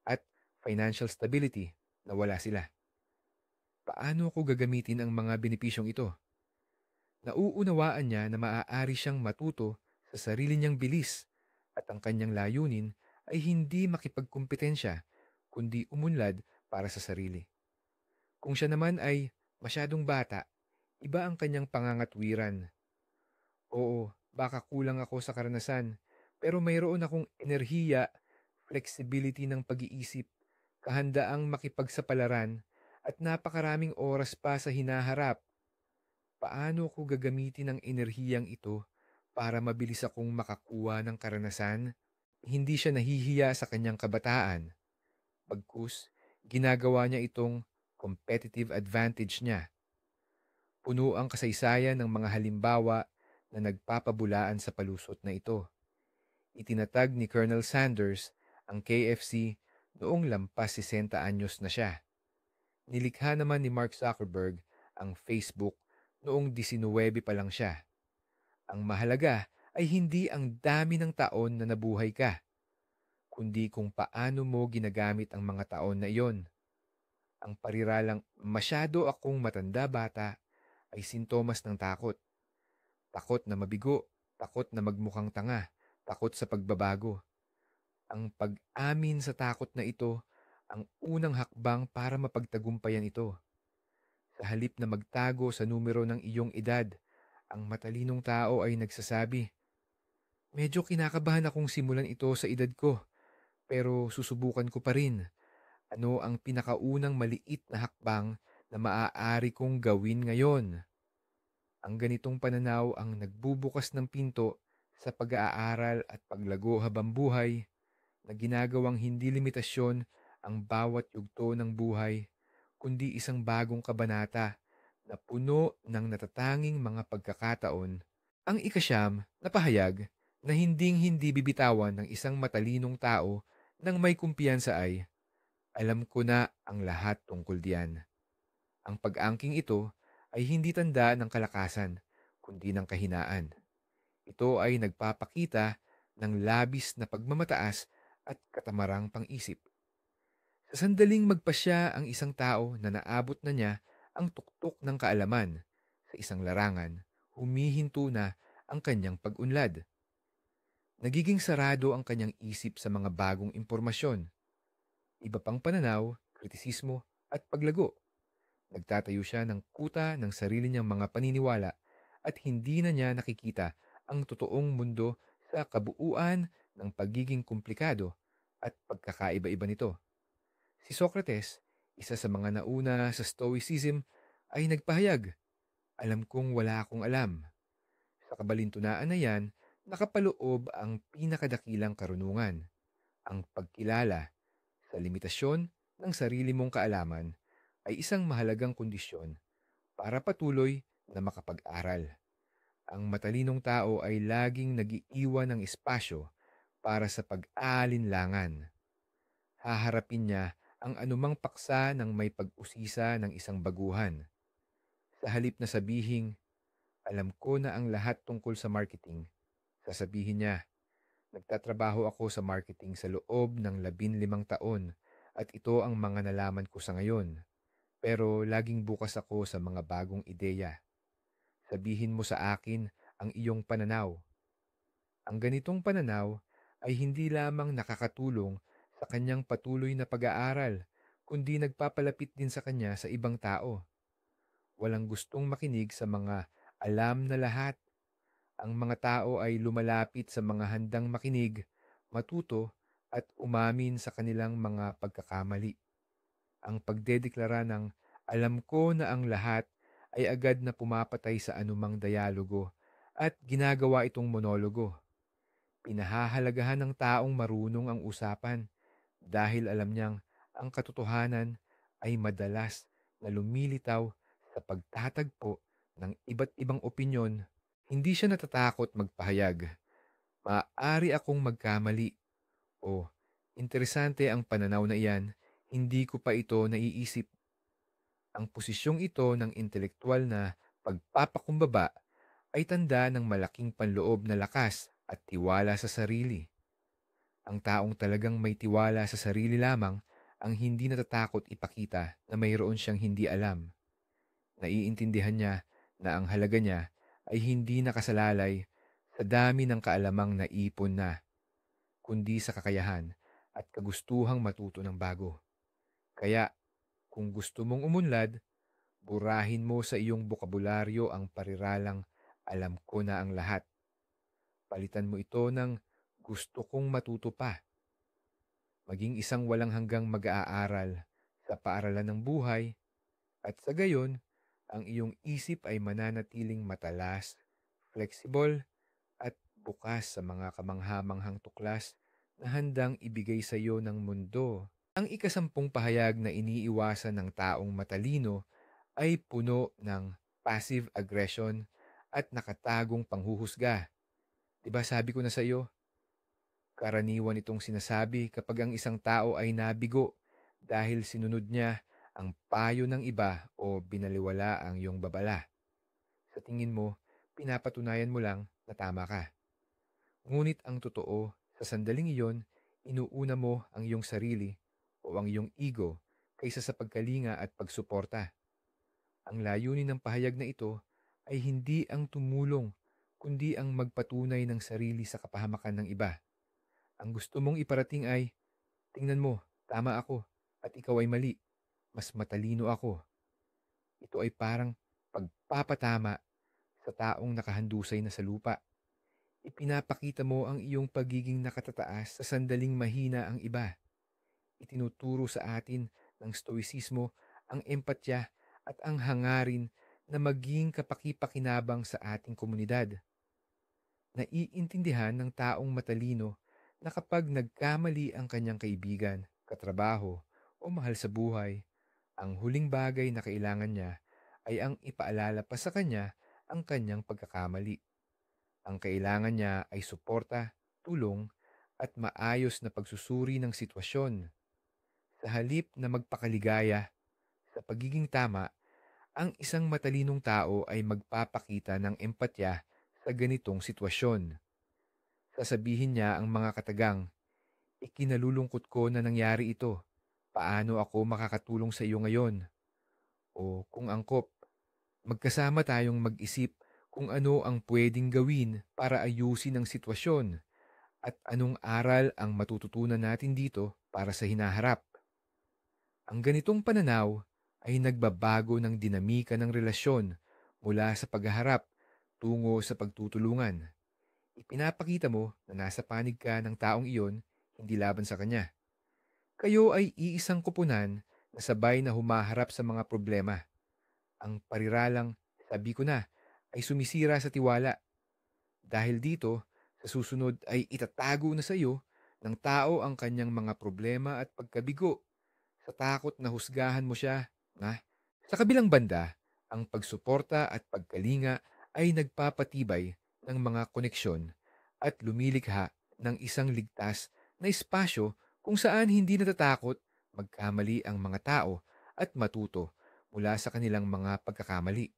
at financial stability na wala sila. Paano ko gagamitin ang mga benepisyong ito? Nauunawaan niya na maaari siyang matuto sa sarili niyang bilis at ang kanyang layunin ay hindi makipagkumpetensya kundi umunlad para sa sarili. Kung siya naman ay masyadong bata, iba ang kanyang pangangatwiran. Oo, baka kulang ako sa karanasan, pero mayroon akong enerhiya, flexibility ng pag-iisip, kahandaang makipagsapalaran, at napakaraming oras pa sa hinaharap. Paano ko gagamitin ang enerhiyang ito para mabilis akong makakuha ng karanasan? Hindi siya nahihiya sa kanyang kabataan. Bagkus, ginagawa niya itong competitive advantage niya. Puno ang kasaysayan ng mga halimbawa na nagpapabulaan sa palusot na ito. Itinatag ni Colonel Sanders ang KFC noong lampas 60 anyos na siya. Nilikha naman ni Mark Zuckerberg ang Facebook noong 19 pa lang siya. Ang mahalaga ay hindi ang dami ng taon na nabuhay ka, kundi kung paano mo ginagamit ang mga taon na iyon. Ang pariralang masyado akong matanda bata ay sintomas ng takot. Takot na mabigo, takot na magmukhang tanga, takot sa pagbabago. Ang pag-amin sa takot na ito ang unang hakbang para mapagtagumpayan ito. Sa halip na magtago sa numero ng iyong edad, ang matalinong tao ay nagsasabi, medyo kinakabahan akong simulan ito sa edad ko, pero susubukan ko pa rin. Ano ang pinakaunang maliit na hakbang na maaari kong gawin ngayon? Ang ganitong pananaw ang nagbubukas ng pinto sa pag-aaral at paglago habang buhay na ginagawang hindi limitasyon ang bawat yugto ng buhay, kundi isang bagong kabanata na puno ng natatanging mga pagkakataon. Ang ikasyam na pahayag na hinding-hindi bibitawan ng isang matalinong tao nang may kumpiyansa ay, alam ko na ang lahat tungkol diyan. Ang pag-angking ito ay hindi tanda ng kalakasan, kundi ng kahinaan. Ito ay nagpapakita ng labis na pagmamataas at katamarang pang-isip. Sa sandaling magpasya ang isang tao na naabot na niya ang tuktok ng kaalaman sa isang larangan, humihinto na ang kanyang pag-unlad. Nagiging sarado ang kanyang isip sa mga bagong impormasyon. Iba pang pananaw, kritisismo at paglago. Nagtatayo siya ng kuta ng sarili niyang mga paniniwala at hindi na niya nakikita ang totoong mundo sa kabuuan ng pagiging komplikado at pagkakaiba-iba nito. Si Socrates, isa sa mga nauna sa Stoicism, ay nagpahayag, alam kong wala akong alam. Sa kabalintunaan na yan, nakapaloob ang pinakadakilang karunungan, ang pagkilala sa limitasyon ng sarili mong kaalaman ay isang mahalagang kondisyon para patuloy na makapag-aral. Ang matalinong tao ay laging nag-iiwan ng espasyo para sa pag-aalinlangan. Haharapin niya ang anumang paksa ng may pag-usisa ng isang baguhan. Sa halip na sabihing, alam ko na ang lahat tungkol sa marketing, sasabihin niya, nagtatrabaho ako sa marketing sa loob ng 15 taon at ito ang mga nalaman ko sa ngayon. Pero laging bukas ako sa mga bagong ideya. Sabihin mo sa akin ang iyong pananaw. Ang ganitong pananaw ay hindi lamang nakakatulong sa kanyang patuloy na pag-aaral, kundi nagpapalapit din sa kanya sa ibang tao. Walang gustong makinig sa mga alam na lahat. Ang mga tao ay lumalapit sa mga handang makinig, matuto, at umamin sa kanilang mga pagkakamali. Ang pagdedeklara ng alam ko na ang lahat ay agad na pumapatay sa anumang dialogo at ginagawa itong monologo. Pinahahalagahan ng taong marunong ang usapan dahil alam niyang ang katotohanan ay madalas na lumilitaw sa pagtatagpo ng iba't ibang opinyon. Hindi siya natatakot magpahayag. Maaari akong magkamali o interesante ang pananaw na iyan, hindi ko pa ito naiisip. Ang posisyong ito ng intelektual na pagpapakumbaba ay tanda ng malaking panloob na lakas at tiwala sa sarili. Ang taong talagang may tiwala sa sarili lamang ang hindi natatakot ipakita na mayroon siyang hindi alam. Naiintindihan niya na ang halaga niya ay hindi nakasalalay sa dami ng kaalamang naipon na, kundi sa kakayahan at kagustuhang matuto ng bago. Kaya, kung gusto mong umunlad, burahin mo sa iyong bokabularyo ang pariralang alam ko na ang lahat. Palitan mo ito ng gusto kong matuto pa. Maging isang walang hanggang mag-aaral sa paaralan ng buhay at sa gayon, ang iyong isip ay mananatiling matalas, flexible, at bukas sa mga kamanghamanghang tuklas na handang ibigay sa iyo ng mundo. Ang ikasampung pahayag na iniiwasan ng taong matalino ay puno ng passive aggression at nakatagong panghuhusga. Diba sabi ko na sa iyo, karaniwan itong sinasabi kapag ang isang tao ay nabigo dahil sinunod niya ang payo ng iba o binaliwala ang iyong babala. Sa tingin mo, pinapatunayan mo lang na tama ka. Ngunit ang totoo, sa sandaling iyon, inuuna mo ang iyong sarili o ang iyong ego kaysa sa pagkalinga at pagsuporta. Ang layunin ng pahayag na ito ay hindi ang tumulong, kundi ang magpatunay ng sarili sa kapahamakan ng iba. Ang gusto mong iparating ay, tingnan mo, tama ako, at ikaw ay mali. Mas matalino ako. Ito ay parang pagpapatama sa taong nakahandusay na sa lupa. Ipinapakita mo ang iyong pagiging nakatataas sa sandaling mahina ang iba. Itinuturo sa atin ng stoicismo ang empatya at ang hangarin na maging kapaki-pakinabang sa ating komunidad. Naiintindihan ng taong matalino na kapag nagkamali ang kanyang kaibigan, katrabaho o mahal sa buhay, ang huling bagay na kailangan niya ay ang ipaalala pa sa kanya ang kanyang pagkakamali. Ang kailangan niya ay suporta, tulong, at maayos na pagsusuri ng sitwasyon. Sa halip na magpakaligaya sa pagiging tama, ang isang matalinong tao ay magpapakita ng empatya sa ganitong sitwasyon. Sasabihin niya ang mga katagang, ikinalulungkot ko na nangyari ito. Paano ako makakatulong sa iyo ngayon? O kung angkop, magkasama tayong mag-isip kung ano ang pwedeng gawin para ayusin ang sitwasyon at anong aral ang matututunan natin dito para sa hinaharap. Ang ganitong pananaw ay nagbabago ng dinamika ng relasyon mula sa paghaharap tungo sa pagtutulungan. Ipinapakita mo na nasa panig ka ng taong iyon, hindi laban sa kanya. Kayo ay iisang kupunan na sabay na humaharap sa mga problema. Ang pariralang, sabi ko na, ay sumisira sa tiwala. Dahil dito, sa susunod ay itatago na sa iyo ng tao ang kanyang mga problema at pagkabigo sa takot na husgahan mo siya. Sa kabilang banda, ang pagsuporta at pagkalinga ay nagpapatibay ng mga koneksyon at lumilikha ng isang ligtas na espasyo kung saan hindi natatakot magkamali ang mga tao at matuto mula sa kanilang mga pagkakamali.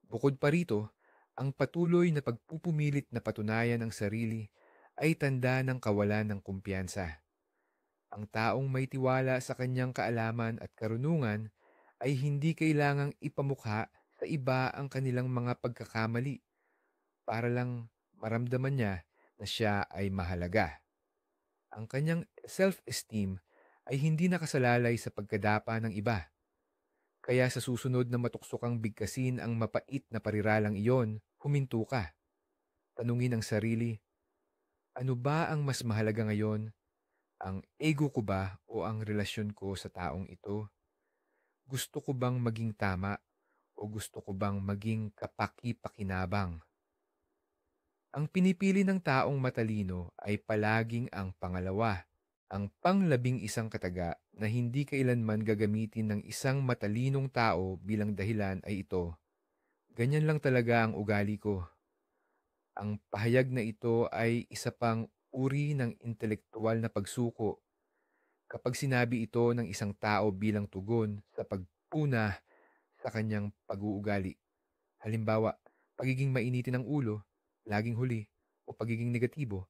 Bukod pa rito, ang patuloy na pagpupumilit na patunayan ang sarili ay tanda ng kawalan ng kumpiyansa. Ang taong may tiwala sa kanyang kaalaman at karunungan ay hindi kailangang ipamukha sa iba ang kanilang mga pagkakamali para lang maramdaman niya na siya ay mahalaga. Ang kanyang self-esteem ay hindi nakasalalay sa pagkadapa ng iba. Kaya sa susunod na matuksok kang bigkasin ang mapait na pariralang iyon, huminto ka. Tanungin ang sarili, ano ba ang mas mahalaga ngayon? Ang ego ko ba o ang relasyon ko sa taong ito? Gusto ko bang maging tama o gusto ko bang maging kapaki-pakinabang? Ang pinipili ng taong matalino ay palaging ang pangalawa. Ang panglabing-isang kataga na hindi kailanman gagamitin ng isang matalinong tao bilang dahilan ay ito. Ganyan lang talaga ang ugali ko. Ang pahayag na ito ay isa pang uri ng intelektual na pagsuko. Kapag sinabi ito ng isang tao bilang tugon sa pagpuna sa kanyang pag-uugali. Halimbawa, pagiging mainitin ng ulo, laging huli, o pagiging negatibo,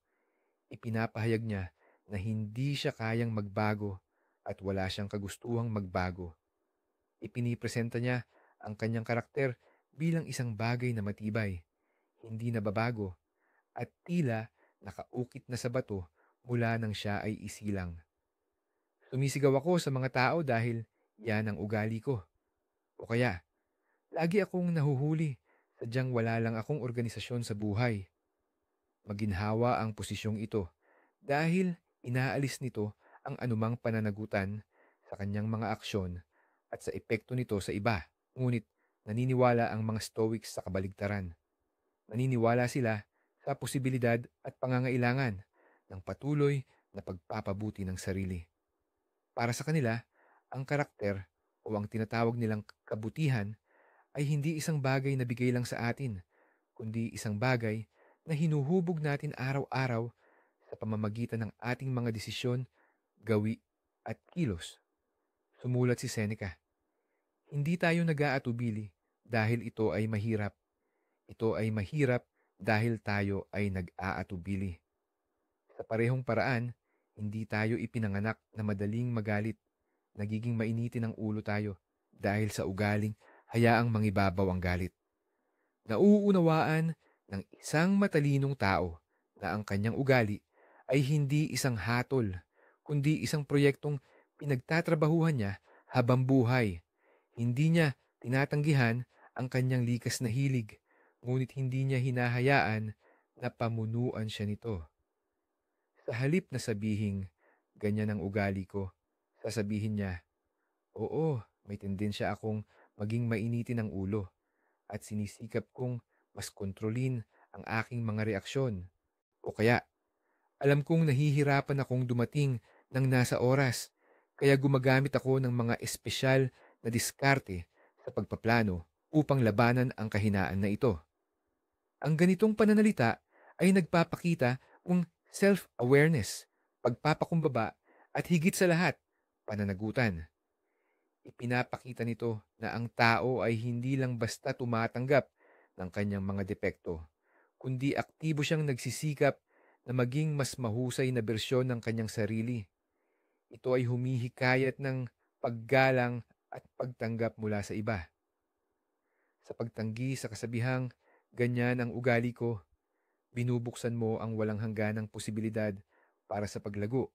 ipinapahayag niya na hindi siya kayang magbago at wala siyang kagustuhang magbago. Ipinipresenta niya ang kanyang karakter bilang isang bagay na matibay, hindi nababago, at tila nakaukit na sa bato mula nang siya ay isilang. Sumisigaw ako sa mga tao dahil yan ang ugali ko. O kaya, lagi akong nahuhuli, sadyang wala lang akong organisasyon sa buhay. Maginhawa ang posisyong ito dahil inaalis nito ang anumang pananagutan sa kanyang mga aksyon at sa epekto nito sa iba. Ngunit naniniwala ang mga Stoics sa kabaligtaran. Naniniwala sila sa posibilidad at pangangailangan ng patuloy na pagpapabuti ng sarili. Para sa kanila, ang karakter o ang tinatawag nilang kabutihan ay hindi isang bagay na bigay lang sa atin, kundi isang bagay na hinuhubog natin araw-araw sa pamamagitan ng ating mga desisyon, gawi at kilos. Sumulat si Seneca, hindi tayo nag-aatubili dahil ito ay mahirap. Ito ay mahirap dahil tayo ay nag-aatubili. Sa parehong paraan, hindi tayo ipinanganak na madaling magalit. Nagiging mainitin ang ulo tayo dahil sa ugaling hayaang mangibabaw ang galit. Nauunawaan ng isang matalinong tao na ang kanyang ugali ay hindi isang hatol, kundi isang proyektong pinagtatrabahuhan niya habang buhay. Hindi niya tinatanggihan ang kanyang likas na hilig, ngunit hindi niya hinahayaan na pamunuan siya nito. Sa halip na sabihing, ganyan ang ugali ko, sasabihin niya, oo, may tendensya akong maging mainitin ang ulo at sinisikap kong mas kontrolin ang aking mga reaksyon. O kaya, alam kong nahihirapan akong dumating ng nasa oras, kaya gumagamit ako ng mga espesyal na diskarte sa pagpaplano upang labanan ang kahinaan na ito. Ang ganitong pananalita ay nagpapakita ng self-awareness, pagpapakumbaba at higit sa lahat, pananagutan. Ipinapakita nito na ang tao ay hindi lang basta tumatanggap ng kanyang mga depekto, kundi aktibo siyang nagsisikap na maging mas mahusay na bersyon ng kanyang sarili. Ito ay humihikayat ng paggalang at pagtanggap mula sa iba. Sa pagtanggi sa kasabihang, ganyan ang ugali ko, binubuksan mo ang walang hangganang posibilidad para sa paglago.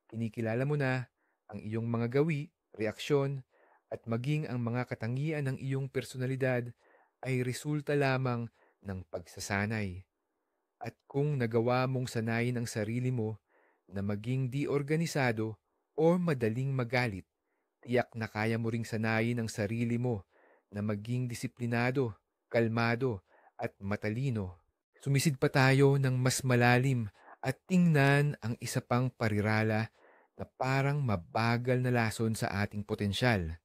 Kinikilala mo na ang iyong mga gawi, reaksyon, at maging ang mga katangian ng iyong personalidad ay resulta lamang ng pagsasanay. At kung nagawa mong sanayin ang sarili mo na maging di-organisado o madaling magalit, tiyak na kaya mo ring sanayin ang sarili mo na maging disiplinado, kalmado, at matalino. Sumisid pa tayo ng mas malalim at tingnan ang isa pang parirala na parang mabagal na lason sa ating potensyal.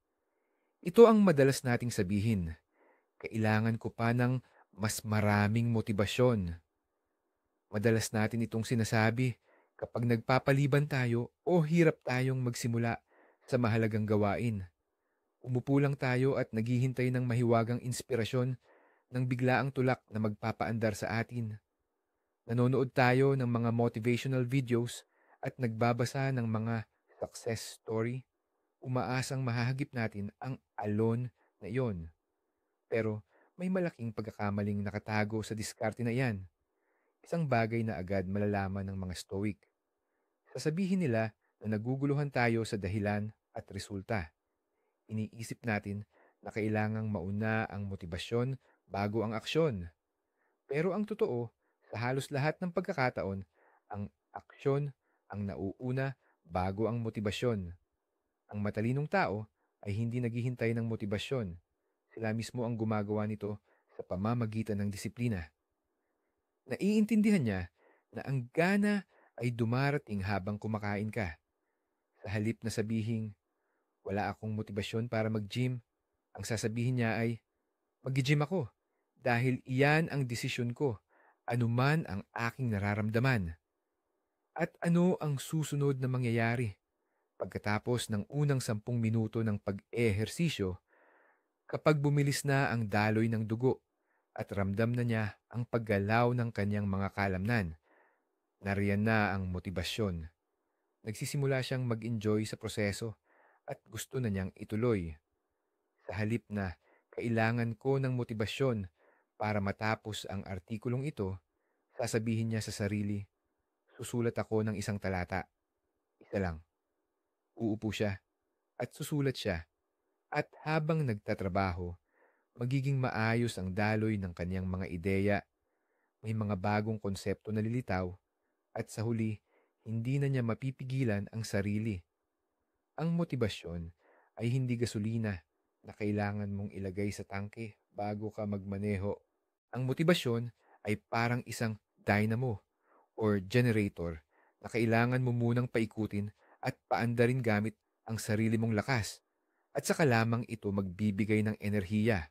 Ito ang madalas nating sabihin, kailangan ko pa ng mas maraming motibasyon. Madalas natin itong sinasabi Kapag nagpapaliban tayo o hirap tayong magsimula sa mahalagang gawain, umupo lang tayo at naghihintay ng mahiwagang inspirasyon ng biglaang tulak na magpapaandar sa atin. Nanonood tayo ng mga motivational videos at nagbabasa ng mga success story, umaasang mahahagip natin ang alon na iyon. Pero may malaking pagkakamaling nakatago sa diskarte na iyan, isang bagay na agad malalaman ng mga stoic. Sasabihin nila na naguguluhan tayo sa dahilan at resulta. Iniisip natin na kailangang mauna ang motibasyon bago ang aksyon. Pero ang totoo, sa halos lahat ng pagkakataon, ang aksyon ang nauuna bago ang motibasyon. Ang matalinong tao ay hindi naghihintay ng motibasyon. Sila mismo ang gumagawa nito sa pamamagitan ng disiplina. Naiintindihan niya na ang gana ay dumarating habang kumakain ka. Sa halip na sabihing, wala akong motibasyon para mag-gym, ang sasabihin niya ay, mag-gym ako dahil iyan ang desisyon ko, anuman ang aking nararamdaman. At ano ang susunod na mangyayari? Pagkatapos ng unang 10 minuto ng pag-ehersisyo, kapag bumilis na ang daloy ng dugo at ramdam na niya ang paggalaw ng kanyang mga kalamnan, nariyan na ang motibasyon. Nagsisimula siyang mag-enjoy sa proseso at gusto na niyang ituloy. Sa halip na kailangan ko ng motibasyon para matapos ang artikulong ito, sasabihin niya sa sarili, susulat ako ng isang talata. Isa lang. Uupo siya at susulat siya. At habang nagtatrabaho, magiging maayos ang daloy ng kanyang mga ideya. May mga bagong konsepto na lilitaw at sa huli, hindi na niya mapipigilan ang sarili. Ang motibasyon ay hindi gasolina na kailangan mong ilagay sa tangke bago ka magmaneho. Ang motibasyon ay parang isang dynamo or generator na kailangan mo munang paikutin at paandarin gamit ang sarili mong lakas. At saka lamang ito magbibigay ng enerhiya.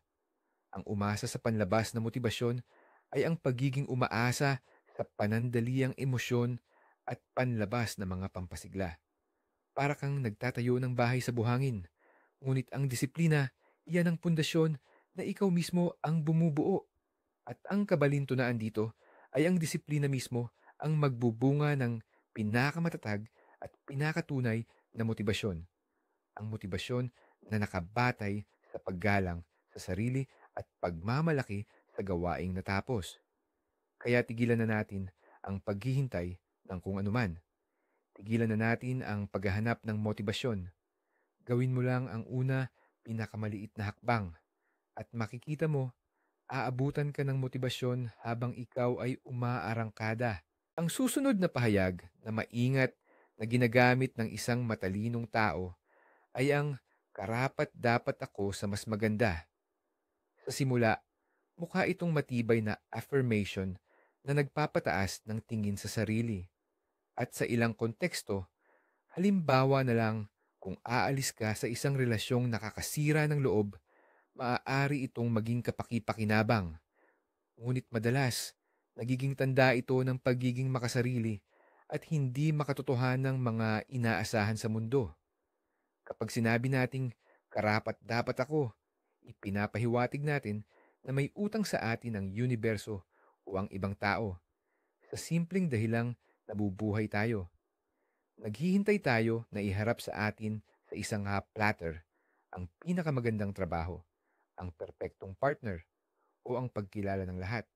Ang umasa sa panlabas na motibasyon ay ang pagiging umaasa sa panandaliang emosyon at panlabas na mga pampasigla. Para kang nagtatayo ng bahay sa buhangin, ngunit ang disiplina, iyan ang pundasyon na ikaw mismo ang bumubuo. At ang kabalintunaan dito ay ang disiplina mismo ang magbubunga ng pinakamatatag at pinakatunay na motibasyon. Ang motibasyon na nakabatay sa paggalang sa sarili at pagmamalaki sa gawaing natapos. Kaya tigilan na natin ang paghihintay ng kung anuman. Tigilan na natin ang paghahanap ng motibasyon. Gawin mo lang ang una, pinakamaliit na hakbang at makikita mo, aabutan ka ng motibasyon habang ikaw ay umaarangkada. Ang susunod na pahayag na maingat na ginagamit ng isang matalinong tao ay ang karapat-dapat ako sa mas maganda. Sa simula, mukha itong matibay na affirmation na nagpapataas ng tingin sa sarili. At sa ilang konteksto, halimbawa na lang kung aalis ka sa isang relasyong nakakasira ng loob, maaari itong maging kapaki-pakinabang. Ngunit madalas, nagiging tanda ito ng pagiging makasarili at hindi makatotohanang mga inaasahan sa mundo. Kapag sinabi nating karapat-dapat ako, ipinapahiwatig natin na may utang sa atin ang universo o ang ibang tao. Sa simpleng dahilang nabubuhay tayo. Naghihintay tayo na iharap sa atin sa isang platter ang pinakamagandang trabaho, ang perpektong partner, o ang pagkilala ng lahat.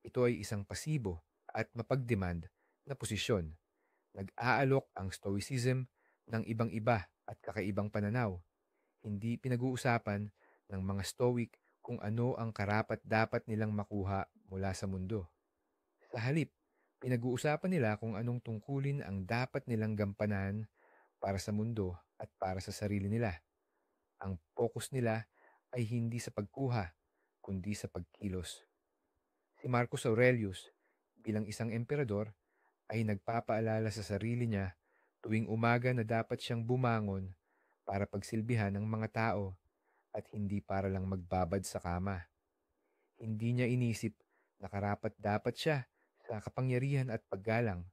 Ito ay isang pasibo at mapagdemand na posisyon. Nag-aalok ang stoicism ng ibang-iba at kakaibang pananaw. Hindi pinag-uusapan ng mga stoic kung ano ang karapat-dapat nilang makuha mula sa mundo. Sa halip, pinag-uusapan nila kung anong tungkulin ang dapat nilang gampanan para sa mundo at para sa sarili nila. Ang focus nila ay hindi sa pagkuha, kundi sa pagkilos. Si Marcus Aurelius, bilang isang emperador, ay nagpapaalala sa sarili niya tuwing umaga na dapat siyang bumangon para pagsilbihan ng mga tao at hindi para lang magbabad sa kama. Hindi niya inisip na karapat dapat siya sa kapangyarihan at paggalang.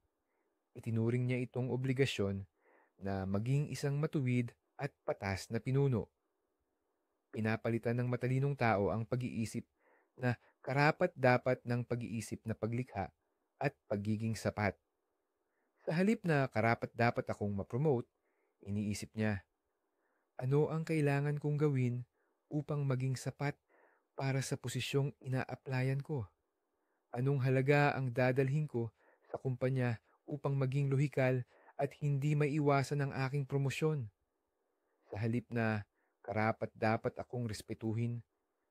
Itinuring niya itong obligasyon na maging isang matuwid at patas na pinuno. Pinapalitan ng matalinong tao ang pag-iisip na karapat-dapat ng pag-iisip na paglikha at pagiging sapat. Sa halip na karapat-dapat akong ma-promote, iniisip niya, ano ang kailangan kong gawin upang maging sapat para sa posisyong ina-applyan ko? Anong halaga ang dadalhin ko sa kumpanya upang maging lohikal at hindi maiwasan ang aking promosyon? Sa halip na karapat-dapat akong respetuhin,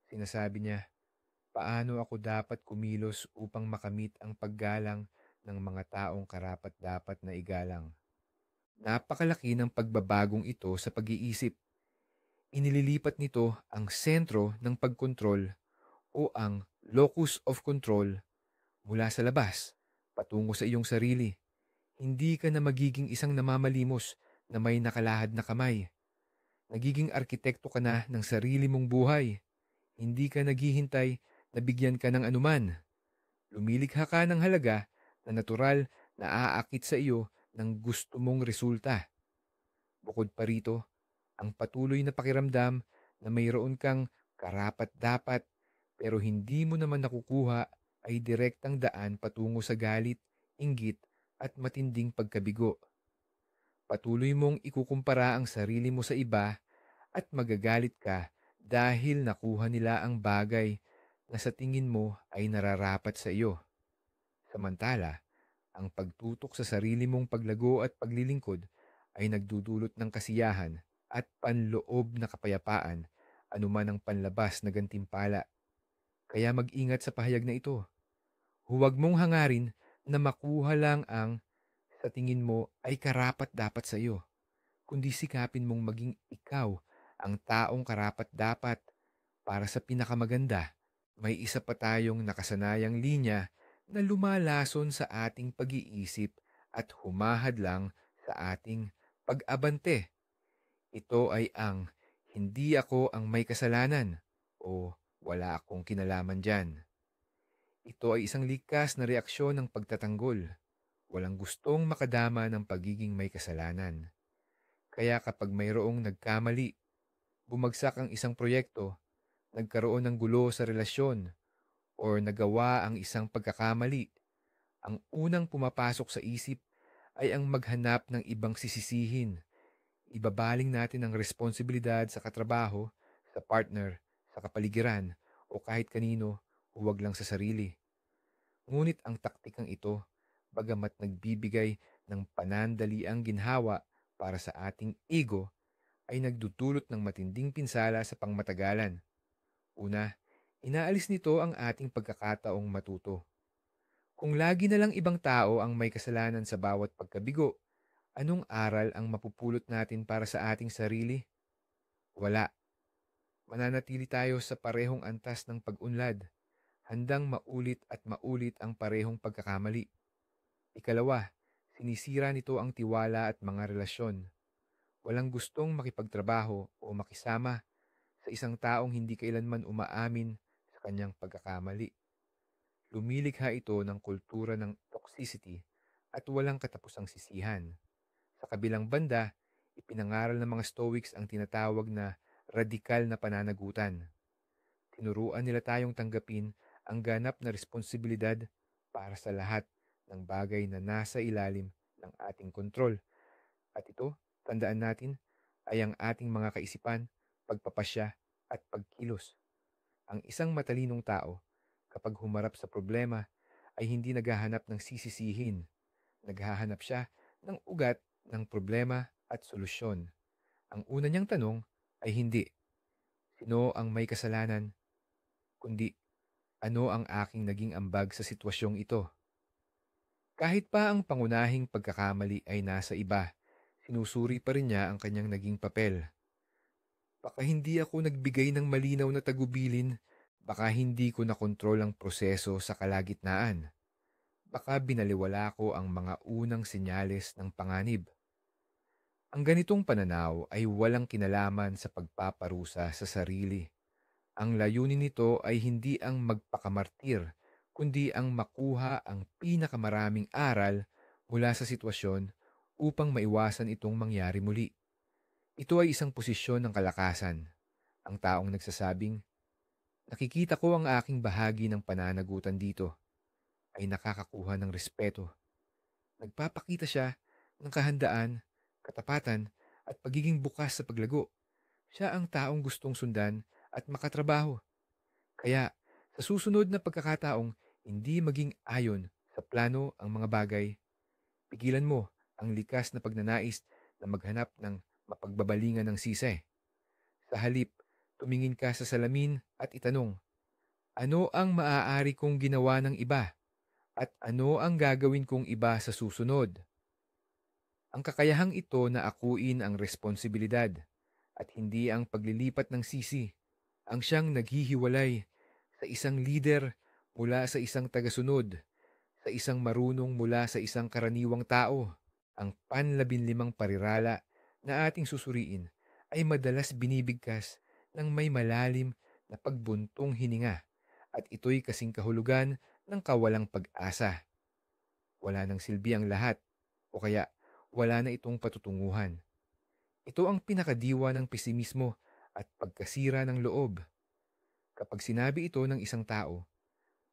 sinasabi niya, paano ako dapat kumilos upang makamit ang paggalang ng mga taong karapat-dapat na igalang? Napakalaki ng pagbabagong ito sa pag-iisip. Inililipat nito ang sentro ng pagkontrol o ang locus of control mula sa labas patungo sa iyong sarili. Hindi ka na magiging isang namamalimos na may nakalahad na kamay. Nagiging arkitekto ka na ng sarili mong buhay. Hindi ka naghihintay na bigyan ka ng anuman. Lumilikha ka ng halaga na natural na aakit sa iyo ng gusto mong resulta. Bukod pa rito, ang patuloy na pakiramdam na mayroon kang karapat-dapat pero hindi mo naman nakukuha ay direktang daan patungo sa galit, inggit at matinding pagkabigo. Patuloy mong ikukumpara ang sarili mo sa iba at magagalit ka dahil nakuha nila ang bagay na sa tingin mo ay nararapat sa iyo. Samantala, ang pagtutok sa sarili mong paglago at paglilingkod ay nagdudulot ng kasiyahan at panloob na kapayapaan anuman ang panlabas na gantimpala. Kaya mag-ingat sa pahayag na ito. Huwag mong hangarin na makuha lang ang sa tingin mo ay karapat-dapat sa iyo, kundi sikapin mong maging ikaw ang taong karapat-dapat para sa pinakamaganda. May isa pa tayong nakasanayang linya na lumalason sa ating pag-iisip at humahadlang sa ating pag-abante. Ito ay ang hindi ako ang may kasalanan o wala akong kinalaman dyan. Ito ay isang likas na reaksyon ng pagtatanggol. Walang gustong makadama ng pagiging may kasalanan. Kaya kapag mayroong nagkamali, bumagsak ang isang proyekto, nagkaroon ng gulo sa relasyon, o nagawa ang isang pagkakamali, ang unang pumapasok sa isip ay ang maghanap ng ibang sisisihin. Ibabaling natin ang responsibilidad sa katrabaho, sa partner, sa kapaligiran, o kahit kanino, huwag lang sa sarili. Ngunit ang taktikang ito, bagamat nagbibigay ng panandaliang ginhawa para sa ating ego, ay nagdudulot ng matinding pinsala sa pangmatagalan. Una, inaalis nito ang ating pagkakataong matuto. Kung lagi na lang ibang tao ang may kasalanan sa bawat pagkabigo, anong aral ang mapupulot natin para sa ating sarili? Wala. Mananatili tayo sa parehong antas ng pag-unlad, handang maulit at maulit ang parehong pagkakamali. Ikalawa, sinisira nito ang tiwala at mga relasyon. Walang gustong makipagtrabaho o makisama sa isang taong hindi kailanman umaamin sa kanyang pagkakamali. Lumilikha ito ng kultura ng toxicity at walang katapusang sisihan. Sa kabilang banda, ipinangaral ng mga Stoics ang tinatawag na radikal na pananagutan. Tinuruan nila tayong tanggapin ang ganap na responsibilidad para sa lahat ng bagay na nasa ilalim ng ating kontrol. At ito, tandaan natin, ay ang ating mga kaisipan, pagpapasya at pagkilos. Ang isang matalinong tao, kapag humarap sa problema, ay hindi naghahanap ng sisisihin. Naghahanap siya ng ugat ng problema at solusyon. Ang una niyang tanong ay hindi, sino ang may kasalanan, kundi ano ang aking naging ambag sa sitwasyong ito. Kahit pa ang pangunahing pagkakamali ay nasa iba, sinusuri pa rin niya ang kanyang naging papel. Baka hindi ako nagbigay ng malinaw na tagubilin, baka hindi ko nakontrol ang proseso sa kalagitnaan. Baka binaliwala ko ang mga unang senyales ng panganib. Ang ganitong pananaw ay walang kinalaman sa pagpaparusa sa sarili. Ang layunin nito ay hindi ang magpakamartir, kundi ang makuha ang pinakamaraming aral mula sa sitwasyon upang maiwasan itong mangyari muli. Ito ay isang posisyon ng kalakasan. Ang taong nagsasabing, nakikita ko ang aking bahagi ng pananagutan dito ay nakakakuha ng respeto. Nagpapakita siya ng kahandaan, katapatan at pagiging bukas sa paglago. Siya ang taong gustong sundan at makatrabaho. Kaya sa susunod na pagkakataong hindi maging ayon sa plano ang mga bagay, pigilan mo ang likas na pagnanais na maghanap ng mapagbabalingan ng sisi. Sa halip, tumingin ka sa salamin at itanong, ano ang maaari kong ginawa ng iba at ano ang gagawin kong iba sa susunod? Ang kakayahang ito na akuin ang responsibilidad at hindi ang paglilipat ng sisi ang siyang naghihiwalay sa isang leader mula sa isang tagasunod, sa isang marunong mula sa isang karaniwang tao. Ang panlabinlimang parirala na ating susuriin ay madalas binibigkas ng may malalim na pagbuntong hininga at ito'y kasing kahulugan ng kawalang pag-asa. Wala ng silbi ang lahat o kaya wala na itong patutunguhan. Ito ang pinakadiwa ng pesimismo at pagkasira ng loob. Kapag sinabi ito ng isang tao,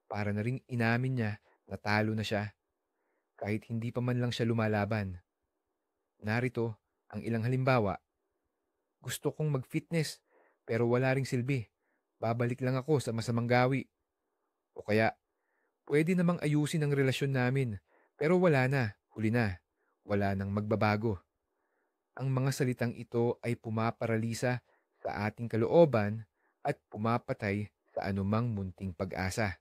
para na ring inamin niya na talo na siya kahit hindi pa man lang siya lumalaban. Narito ang ilang halimbawa. Gusto kong mag-fitness pero wala ring silbi. Babalik lang ako sa masamang gawi. O kaya, pwede namang ayusin ang relasyon namin pero wala na, huli na. Wala nang magbabago. Ang mga salitang ito ay pumaparalisa sa ating kalooban at pumapatay sa anumang munting pag-asa.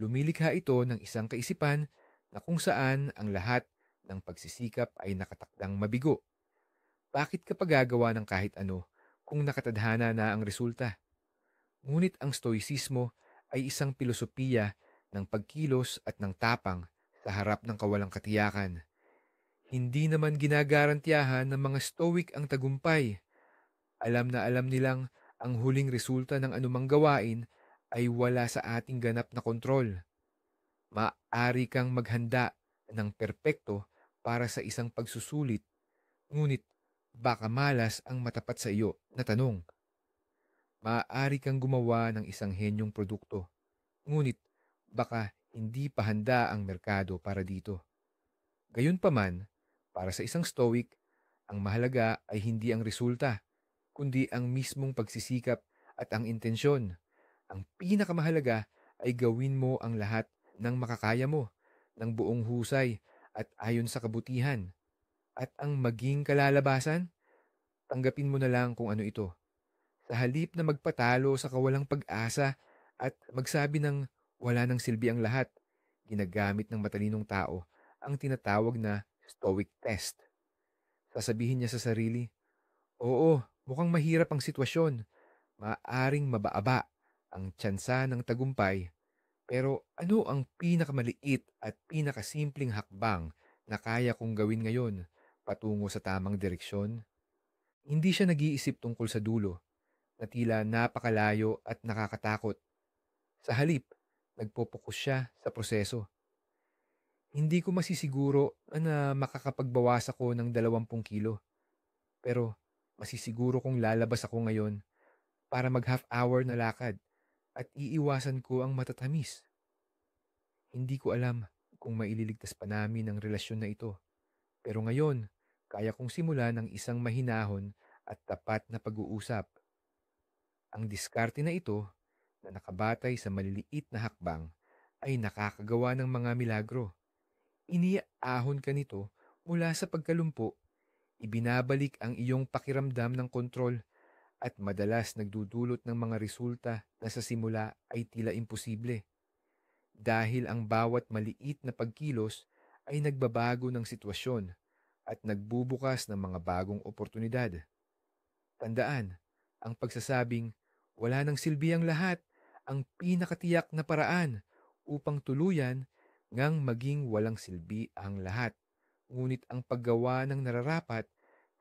Lumilikha ito ng isang kaisipan na kung saan ang lahat ng pagsisikap ay nakatakdang mabigo. Bakit ka pa gagawa ng kahit ano kung nakatadhana na ang resulta? Ngunit ang stoicismo ay isang pilosopiya ng pagkilos at ng tapang sa harap ng kawalang katiyakan. Hindi naman ginagarantiyahan ng mga stoic ang tagumpay. Alam na alam nilang ang huling resulta ng anumang gawain ay wala sa ating ganap na kontrol. Maaari kang maghanda ng perpekto para sa isang pagsusulit, ngunit baka malas ang matapat sa iyo na tanong. Maaari kang gumawa ng isang henyong produkto, ngunit baka hindi pa handa ang merkado para dito. Gayunpaman, para sa isang stoic, ang mahalaga ay hindi ang resulta, kundi ang mismong pagsisikap at ang intensyon. Ang pinakamahalaga ay gawin mo ang lahat ng makakaya mo, ng buong husay at ayon sa kabutihan. At ang maging kalalabasan, tanggapin mo na lang kung ano ito. Sa halip na magpatalo sa kawalang pag-asa at magsabi ng wala nang silbi ang lahat, ginagamit ng matalinong tao ang tinatawag na stoic test. Sasabihin niya sa sarili, oo, mukhang mahirap ang sitwasyon. Maaaring mabaaba ang tsansa ng tagumpay, pero ano ang pinakamaliit at pinakasimpleng hakbang na kaya kong gawin ngayon patungo sa tamang direksyon? Hindi siya nag-iisip tungkol sa dulo, na tila napakalayo at nakakatakot. Sa halip, nagpopokus siya sa proseso. Hindi ko masisiguro na makakapagbawas ako ng 20 kilo, pero masisiguro kong lalabas ako ngayon para mag half hour na lakad at iiwasan ko ang matatamis. Hindi ko alam kung maililigtas pa namin ang relasyon na ito, pero ngayon, kaya kong simulan ng isang mahinahon at tapat na pag-uusap. Ang diskarte na ito, na nakabatay sa maliliit na hakbang, ay nakakagawa ng mga milagro. Iniaahon ka nito mula sa pagkalumpo, ibinabalik ang iyong pakiramdam ng kontrol at madalas nagdudulot ng mga resulta na sa simula ay tila imposible. Dahil ang bawat maliit na pagkilos ay nagbabago ng sitwasyon at nagbubukas ng mga bagong oportunidad. Tandaan, ang pagsasabing wala nang silbi ang lahat, ang pinakatiyak na paraan upang tuluyan ngang maging walang silbi ang lahat. Ngunit ang paggawa ng nararapat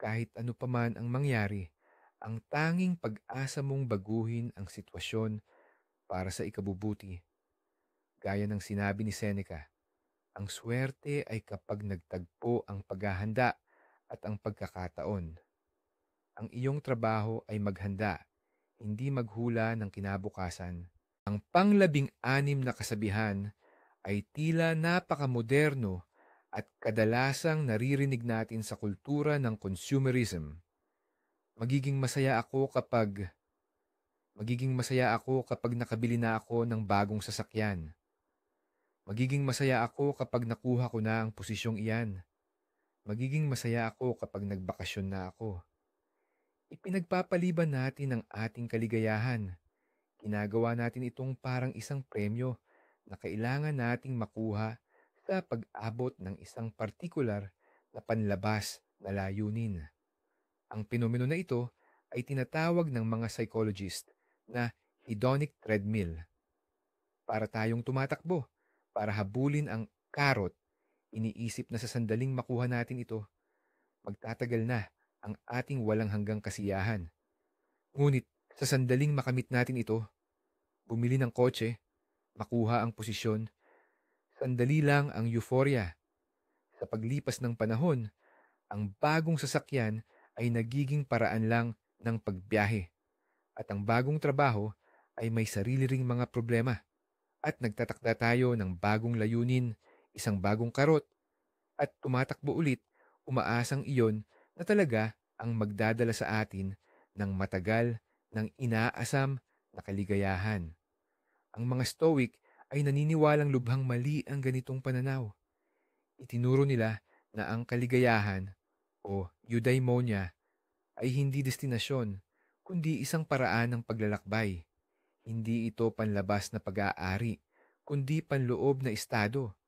kahit ano paman ang mangyari, ang tanging pag-asa mong baguhin ang sitwasyon para sa ikabubuti. Gaya ng sinabi ni Seneca, Ang swerte ay kapag nagtagpo ang paghahanda at ang pagkakataon. Ang iyong trabaho ay maghanda, hindi maghula ng kinabukasan. Ang panglabing-anim na kasabihan ay tila napakamoderno at kadalasang naririnig natin sa kultura ng consumerism. Magiging masaya ako kapag Magiging masaya ako kapag nakabili na ako ng bagong sasakyan. Magiging masaya ako kapag nakuha ko na ang posisyong iyan. Magiging masaya ako kapag nagbakasyon na ako. Ipinagpapaliban natin ang ating kaligayahan. Ginagawa natin itong parang isang premyo na kailangan nating makuha sa pag-abot ng isang partikular na panlabas na layunin. Ang pinomeno na ito ay tinatawag ng mga psychologist na hedonic treadmill. Para tayong tumatakbo, para habulin ang karot, iniisip na sa sandaling makuha natin ito, magtatagal na ang ating walang hanggang kasiyahan. Ngunit sa sandaling makamit natin ito, bumili ng kotse, makuha ang posisyon, sandali lang ang euphoria. Sa paglipas ng panahon, ang bagong sasakyan ay nagiging paraan lang ng pagbiyahe at ang bagong trabaho ay may sarili ring mga problema at nagtatakda tayo ng bagong layunin, isang bagong karot at tumatakbo ulit, umaasang iyon na talaga ang magdadala sa atin ng matagal ng inaasam na kaligayahan. Ang mga Stoic ay naniniwalang lubhang mali ang ganitong pananaw. Itinuro nila na ang kaligayahan o eudaimonia ay hindi destinasyon, kundi isang paraan ng paglalakbay. Hindi ito panlabas na pag-aari, kundi panloob na estado.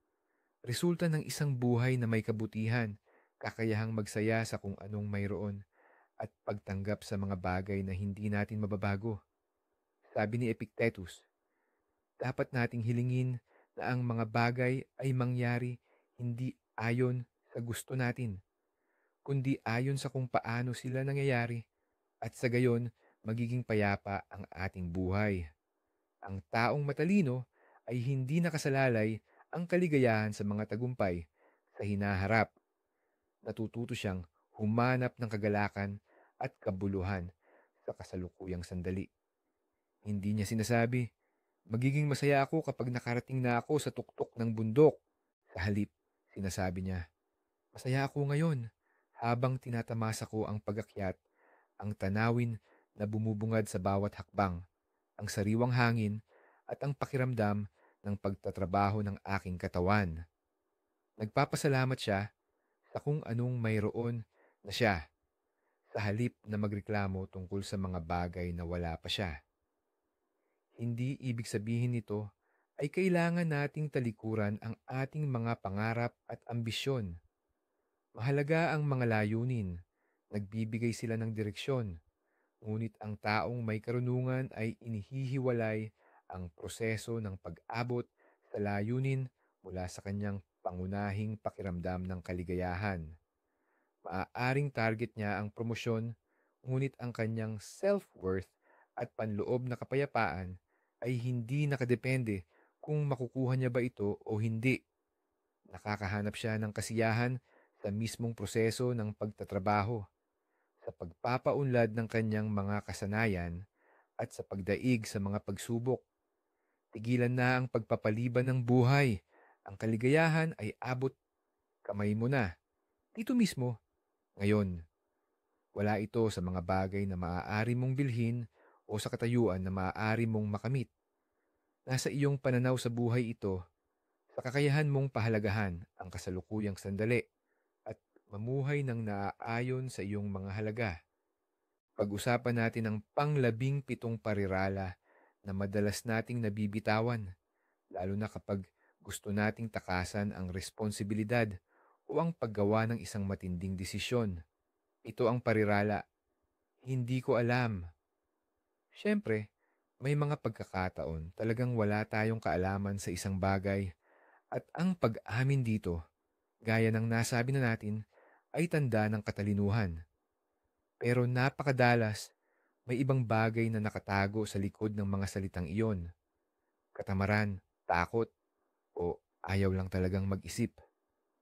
Resulta ng isang buhay na may kabutihan, kakayahang magsaya sa kung anong mayroon, at pagtanggap sa mga bagay na hindi natin mababago. Sabi ni Epictetus, dapat nating hilingin na ang mga bagay ay mangyari hindi ayon sa gusto natin, kundi ayon sa kung paano sila nangyayari at sa gayon magiging payapa ang ating buhay. Ang taong matalino ay hindi nakasalalay ang kaligayahan sa mga tagumpay sa hinaharap. Natututo siyang humanap ng kagalakan at kabuluhan sa kasalukuyang sandali. Hindi niya sinasabi, magiging masaya ako kapag nakarating na ako sa tuktok ng bundok. Sa halip, sinasabi niya, masaya ako ngayon habang tinatamasa ko ang pagakyat, ang tanawin na bumubungad sa bawat hakbang, ang sariwang hangin at ang pakiramdam ng pagtatrabaho ng aking katawan. Nagpapasalamat siya sa kung anong mayroon na siya sa halip na magreklamo tungkol sa mga bagay na wala pa siya. Hindi ibig sabihin nito ay kailangan nating talikuran ang ating mga pangarap at ambisyon. Mahalaga ang mga layunin, nagbibigay sila ng direksyon, ngunit ang taong may karunungan ay inihihiwalay ang proseso ng pag-abot sa layunin mula sa kanyang pangunahing pakiramdam ng kaligayahan. Maaaring target niya ang promosyon, ngunit ang kanyang self-worth at panloob na kapayapaan ay hindi nakadepende kung makukuha niya ba ito o hindi. Nakakahanap siya ng kasiyahan sa mismong proseso ng pagtatrabaho, sa pagpapaunlad ng kanyang mga kasanayan at sa pagdaig sa mga pagsubok. Tigilan na ang pagpapaliban ng buhay. Ang kaligayahan ay abot kamay mo na. Dito mismo, ngayon. Wala ito sa mga bagay na maaari mong bilhin o sa katayuan na maaari mong makamit. Nasa iyong pananaw sa buhay ito, sa kakayahan mong pahalagahan ang kasalukuyang sandali at mamuhay ng naaayon sa iyong mga halaga. Pag-usapan natin ang pang-17 parirala na madalas nating nabibitawan, lalo na kapag gusto nating takasan ang responsibilidad o ang paggawa ng isang matinding desisyon. Ito ang parirala, hindi ko alam. Siyempre, may mga pagkakataon talagang wala tayong kaalaman sa isang bagay at ang pag-amin dito, gaya ng nasabi na natin, ay tanda ng katalinuhan. Pero napakadalas, may ibang bagay na nakatago sa likod ng mga salitang iyon. Katamaran, takot, o Ayaw lang talagang mag-isip.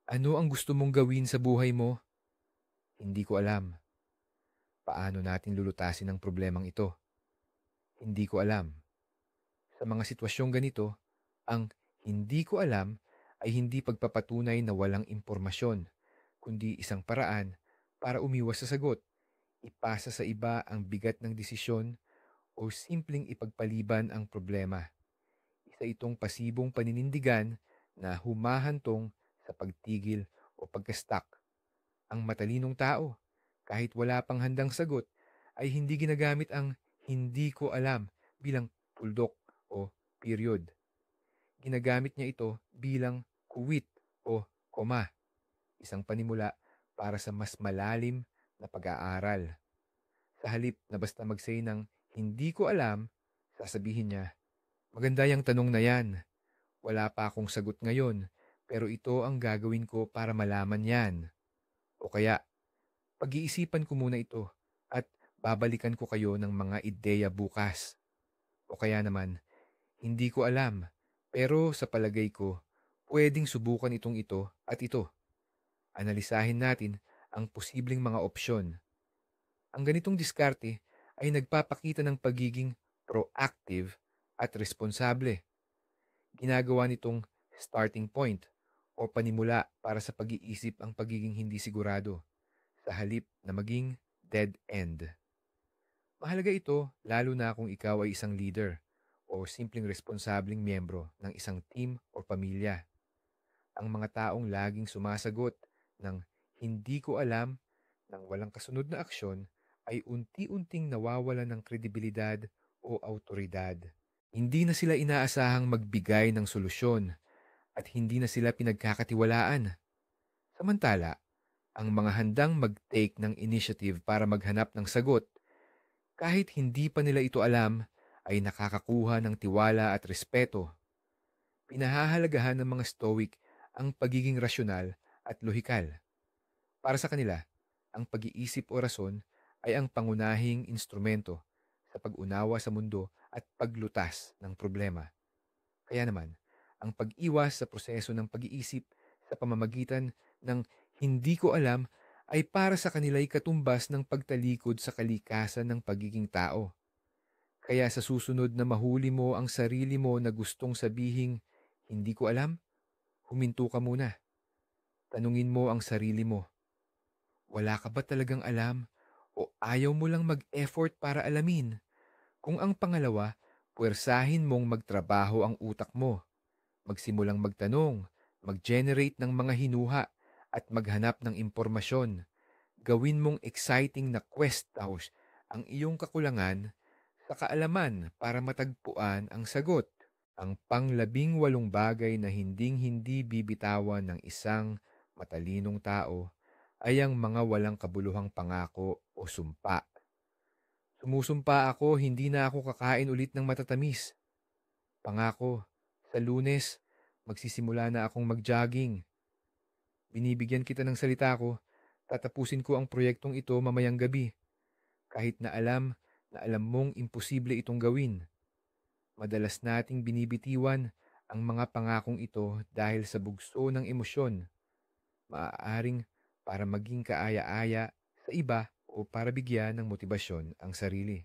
Ano ang gusto mong gawin sa buhay mo? Hindi ko alam. Paano natin lulutasin ang problemang ito? Hindi ko alam. Sa mga sitwasyong ganito, ang hindi ko alam ay hindi pagpapatunay na walang impormasyon, kundi isang paraan para umiwas sa sagot, ipasa sa iba ang bigat ng desisyon o simpleng ipagpaliban ang problema. Isa itong pasibong paninindigan na humahantong sa pagtigil o pagkastak. Ang matalinong tao, kahit wala pang handang sagot, ay hindi ginagamit ang hindi ko alam bilang tuldok o period. Ginagamit niya ito bilang kuwit o koma, isang panimula para sa mas malalim na pag-aaral. Sa halip na basta mag-say ng hindi ko alam, sasabihin niya, maganda yung tanong na yan. Wala pa akong sagot ngayon, pero ito ang gagawin ko para malaman yan. O kaya, pag-iisipan ko muna ito at babalikan ko kayo ng mga ideya bukas. O kaya naman, hindi ko alam, pero sa palagay ko, pwedeng subukan itong ito at ito. Analisahin natin ang posibleng mga opsyon. Ang ganitong diskarte ay nagpapakita ng pagiging proactive at responsable. Ginagawa nitong starting point o panimula para sa pag-iisip ang pagiging hindi sigurado sa halip na maging dead end. Mahalaga ito lalo na kung ikaw ay isang leader o simpleng responsableng miyembro ng isang team o pamilya. Ang mga taong laging sumasagot ng hindi ko alam ng walang kasunod na aksyon ay unti-unting nawawalan ng kredibilidad o autoridad. Hindi na sila inaasahang magbigay ng solusyon at hindi na sila pinagkakatiwalaan. Samantala, ang mga handang mag-take ng initiative para maghanap ng sagot, kahit hindi pa nila ito alam, ay nakakakuha ng tiwala at respeto. Pinahahalagahan ng mga Stoic ang pagiging rasyonal at lohikal. Para sa kanila, ang pag-iisip o rason ay ang pangunahing instrumento sa pag-unawa sa mundo at paglutas ng problema. Kaya naman, ang pag-iwas sa proseso ng pag-iisip sa pamamagitan ng hindi ko alam ay para sa kanila'y katumbas ng pagtalikod sa kalikasan ng pagiging tao. Kaya sa susunod na mahuli mo ang sarili mo na gustong sabihing, hindi ko alam, huminto ka muna. Tanungin mo ang sarili mo, wala ka ba talagang alam o ayaw mo lang mag-effort para alamin? Kung ang pangalawa, puwersahin mong magtrabaho ang utak mo. Magsimulang magtanong, mag-generate ng mga hinuha at maghanap ng impormasyon. Gawin mong exciting na quest house ang iyong kakulangan sa kaalaman para matagpuan ang sagot. Ang panglabing-walong bagay na hinding-hindi bibitawan ng isang matalinong tao ay ang mga walang kabuluhang pangako o sumpa. Sumusumpa ako, hindi na ako kakain ulit ng matatamis. Pangako, sa Lunes, magsisimula na akong mag-jogging. Binibigyan kita ng salita ko, tatapusin ko ang proyektong ito mamayang gabi. Kahit na alam mong imposible itong gawin. Madalas nating binibitiwan ang mga pangakong ito dahil sa bugso ng emosyon. Maaaring para maging kaaya-aya sa iba o para bigyan ng motibasyon ang sarili.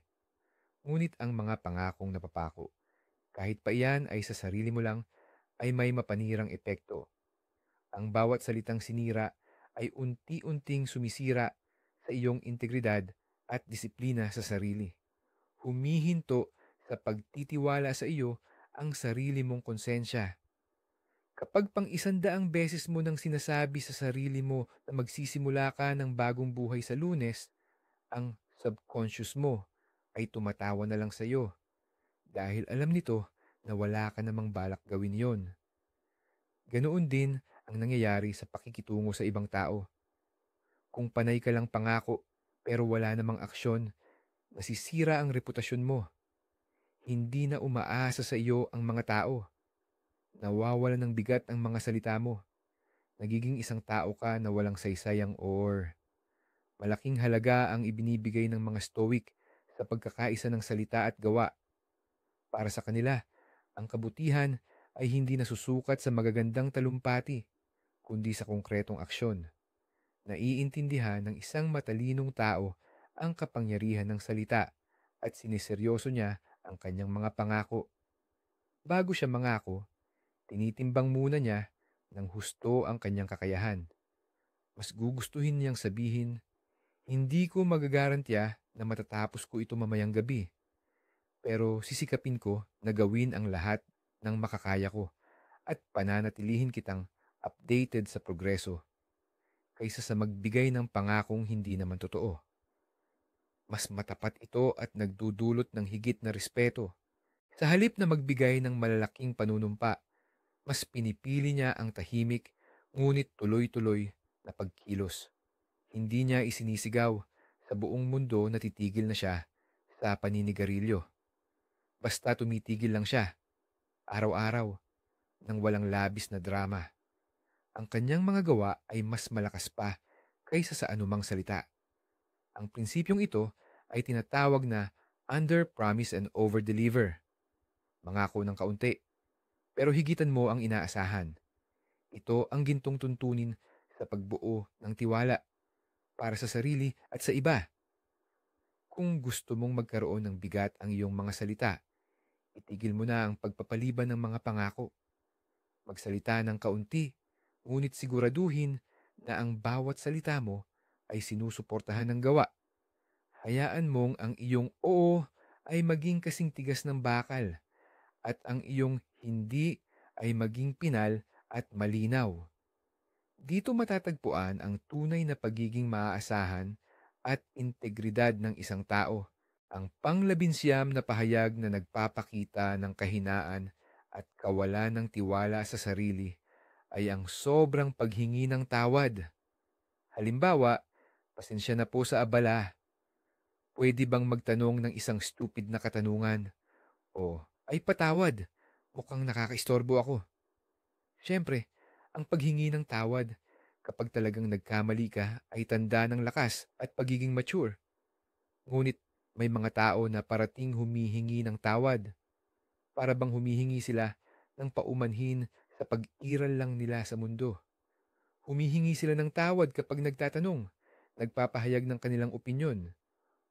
Ngunit ang mga pangakong napapako, kahit pa iyan ay sa sarili mo lang, ay may mapanirang epekto. Ang bawat salitang sinira ay unti-unting sumisira sa iyong integridad at disiplina sa sarili. Humihinto sa pagtitiwala sa iyo ang sarili mong konsensya. Kapag pang 100 beses mo nang sinasabi sa sarili mo na magsisimula ka ng bagong buhay sa Lunes, ang subconscious mo ay tumatawa na lang sa iyo dahil alam nito na wala ka namang balak gawin yon. Ganoon din ang nangyayari sa pakikitungo sa ibang tao. Kung panay ka lang pangako pero wala namang aksyon, nasisira ang reputasyon mo. Hindi na umaasa sa iyo ang mga tao. Nawawalan ng bigat ang mga salita mo. Nagiging isang tao ka na walang saysayang or. Malaking halaga ang ibinibigay ng mga Stoic sa pagkakaisa ng salita at gawa. Para sa kanila, ang kabutihan ay hindi nasusukat sa magagandang talumpati, kundi sa konkretong aksyon. Naiintindihan ng isang matalinong tao ang kapangyarihan ng salita at siniseryoso niya ang kanyang mga pangako. Bago siya mangako, tinitimbang muna niya ng husto ang kanyang kakayahan. Mas gugustuhin niyang sabihin, hindi ko magagarantiya na matatapos ko ito mamayang gabi, pero sisikapin ko na gawin ang lahat ng makakaya ko at pananatilihin kitang updated sa progreso kaysa sa magbigay ng pangakong hindi naman totoo. Mas matapat ito at nagdudulot ng higit na respeto. Sa halip na magbigay ng malalaking panunumpa, mas pinipili niya ang tahimik ngunit tuloy-tuloy na pagkilos. Hindi niya isinisigaw sa buong mundo na titigil na siya sa paninigarilyo. Basta tumitigil lang siya, araw-araw, ng walang labis na drama. Ang kanyang mga gawa ay mas malakas pa kaysa sa anumang salita. Ang prinsipyong ito ay tinatawag na under-promise and over-deliver. Mangako ng kaunti, pero higitan mo ang inaasahan. Ito ang gintong tuntunin sa pagbuo ng tiwala para sa sarili at sa iba. Kung gusto mong magkaroon ng bigat ang iyong mga salita, itigil mo na ang pagpapaliban ng mga pangako. Magsalita ng kaunti, ngunit siguraduhin na ang bawat salita mo ay sinusuportahan ng gawa. Hayaan mong ang iyong oo ay maging kasing tigas ng bakal at ang iyong hindi ay maging pinal at malinaw. Dito matatagpuan ang tunay na pagiging maaasahan at integridad ng isang tao. Ang panglabinsyam na pahayag na nagpapakita ng kahinaan at kawalan ng tiwala sa sarili ay ang sobrang paghingi ng tawad. Halimbawa, pasensya na po sa abala. Pwede bang magtanong ng isang stupid na katanungan? O, ay patawad. Mukhang nakakaistorbo ako. Siyempre, ang paghingi ng tawad kapag talagang nagkamali ka ay tanda ng lakas at pagiging mature. Ngunit may mga tao na parating humihingi ng tawad. Para bang humihingi sila ng paumanhin sa pag-iral lang nila sa mundo. Humihingi sila ng tawad kapag nagtatanong, nagpapahayag ng kanilang opinyon,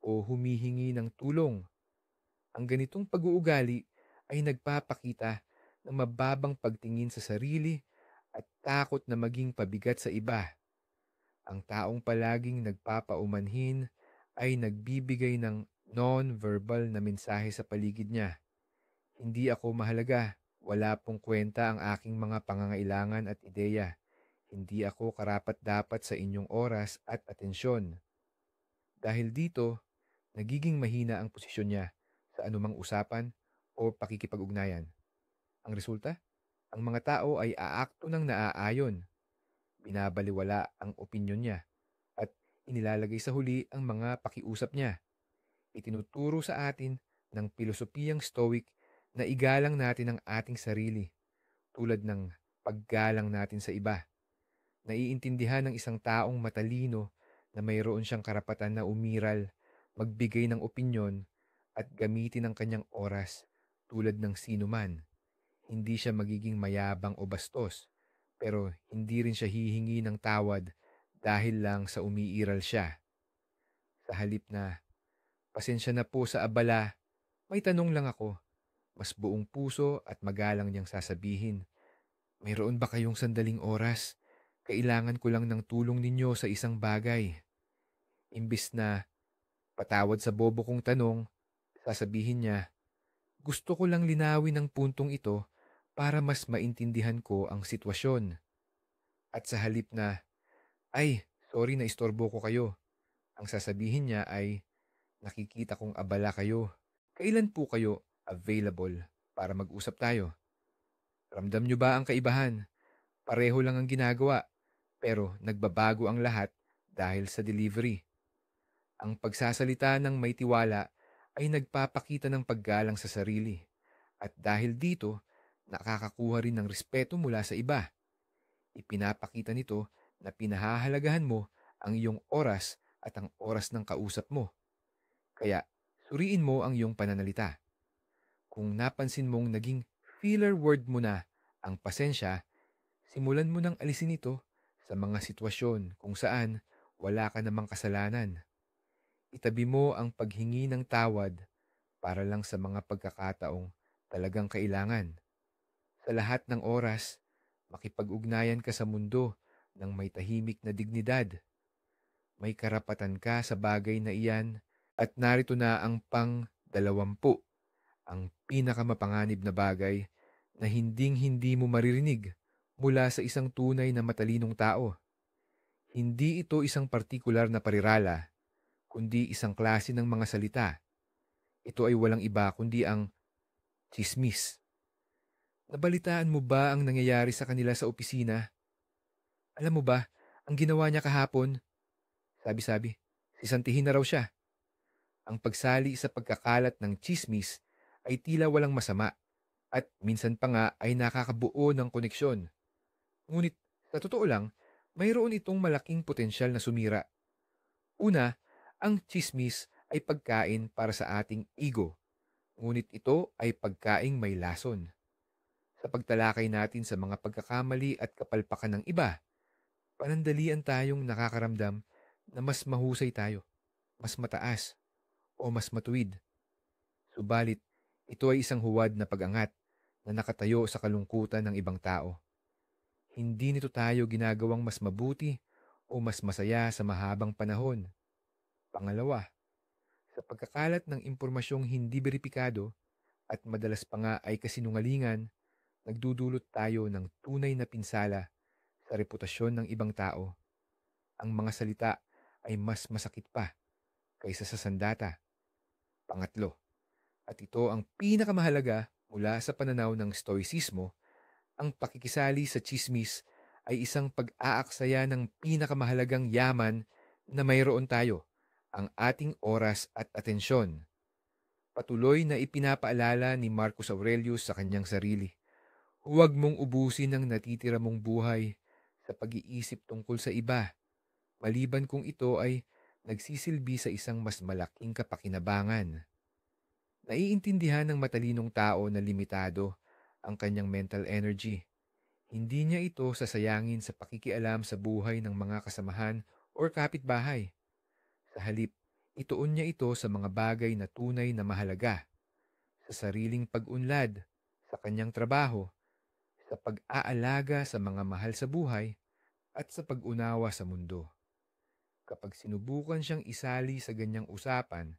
o humihingi ng tulong. Ang ganitong pag-uugali ay nagpapakita ng mababang pagtingin sa sarili at takot na maging pabigat sa iba. Ang taong palaging nagpapaumanhin ay nagbibigay ng non-verbal na mensahe sa paligid niya. Hindi ako mahalaga. Wala pong kwenta ang aking mga pangangailangan at ideya. Hindi ako karapat-dapat sa inyong oras at atensyon. Dahil dito, nagiging mahina ang posisyon niya sa anumang usapan o pakikipag-ugnayan. Ang resulta? Ang mga tao ay aakto ng naaayon, binabaliwala ang opinyon niya, at inilalagay sa huli ang mga pakiusap niya. Itinuturo sa atin ng pilosopiyang Stoic na igalang natin ang ating sarili, tulad ng paggalang natin sa iba. Naiintindihan ng isang taong matalino na mayroon siyang karapatan na umiral, magbigay ng opinyon, at gamitin ang kanyang oras tulad ng sino man. Hindi siya magiging mayabang o bastos, pero hindi rin siya hihingi ng tawad dahil lang sa umiiral siya. Sa halip na, pasensya na po sa abala, may tanong lang ako. Mas buong puso at magalang niyang sasabihin, mayroon ba kayong sandaling oras? Kailangan ko lang ng tulong ninyo sa isang bagay. Imbis na patawad sa bobo kong tanong, sasabihin niya, gusto ko lang linawin ang puntong ito para mas maintindihan ko ang sitwasyon. At sa halip na, ay, sorry na istorbo ko kayo, ang sasabihin niya ay, nakikita kong abala kayo. Kailan po kayo available para mag-usap tayo? Ramdam niyo ba ang kaibahan? Pareho lang ang ginagawa, pero nagbabago ang lahat dahil sa delivery. Ang pagsasalita ng may tiwala ay nagpapakita ng paggalang sa sarili. At dahil dito, nakakakuha rin ng respeto mula sa iba. Ipinapakita nito na pinahahalagahan mo ang iyong oras at ang oras ng kausap mo. Kaya, suriin mo ang iyong pananalita. Kung napansin mong naging filler word mo na Ang pasensya, simulan mo nang alisin ito sa mga sitwasyon kung saan wala ka namang kasalanan. Itabi mo ang paghingi ng tawad para lang sa mga pagkakataong talagang kailangan. Sa lahat ng oras, makipag-ugnayan ka sa mundo ng may tahimik na dignidad. May karapatan ka sa bagay na iyan at narito na ang pang-20, ang pinakamapanganib na bagay na hinding-hindi mo maririnig mula sa isang tunay na matalinong tao. Hindi ito isang partikular na parirala, kundi isang klase ng mga salita. Ito ay walang iba kundi ang tsismis. Nabalitaan mo ba ang nangyayari sa kanila sa opisina? Alam mo ba, ang ginawa niya kahapon, sabi-sabi, sisantihin na raw siya. Ang pagsali sa pagkakalat ng tsismis ay tila walang masama at minsan pa nga ay nakakabuo ng koneksyon. Ngunit sa totoo lang, mayroon itong malaking potensyal na sumira. Una, ang tsismis ay pagkain para sa ating ego, ngunit ito ay pagkaing may lason. Sa pagtalakay natin sa mga pagkakamali at kapalpakan ng iba, panandalian tayong nakakaramdam na mas mahusay tayo, mas mataas, o mas matuwid. Subalit, ito ay isang huwad na pag-angat na nakatayo sa kalungkutan ng ibang tao. Hindi nito tayo ginagawang mas mabuti o mas masaya sa mahabang panahon. Pangalawa, sa pagkakalat ng impormasyong hindi beripikado at madalas pa nga ay kasinungalingan, nagdudulot tayo ng tunay na pinsala sa reputasyon ng ibang tao. Ang mga salita ay mas masakit pa kaysa sa sandata. Pangatlo, at ito ang pinakamahalaga mula sa pananaw ng Stoicismo, ang pakikisali sa tsismis ay isang pag-aaksaya ng pinakamahalagang yaman na mayroon tayo, ang ating oras at atensyon. Patuloy na ipinapaalala ni Marcus Aurelius sa kanyang sarili. Huwag mong ubusin ang natitira mong buhay sa pag-iisip tungkol sa iba, maliban kung ito ay nagsisilbi sa isang mas malaking kapakinabangan. Naiintindihan ng matalinong tao na limitado ang kanyang mental energy. Hindi niya ito sasayangin sa pakikialam sa buhay ng mga kasamahan o kapitbahay. Sa halip, ituon niya ito sa mga bagay na tunay na mahalaga, sa sariling pag-unlad, sa kanyang trabaho, sa pag-aalaga sa mga mahal sa buhay, at sa pag-unawa sa mundo. Kapag sinubukan siyang isali sa ganyang usapan,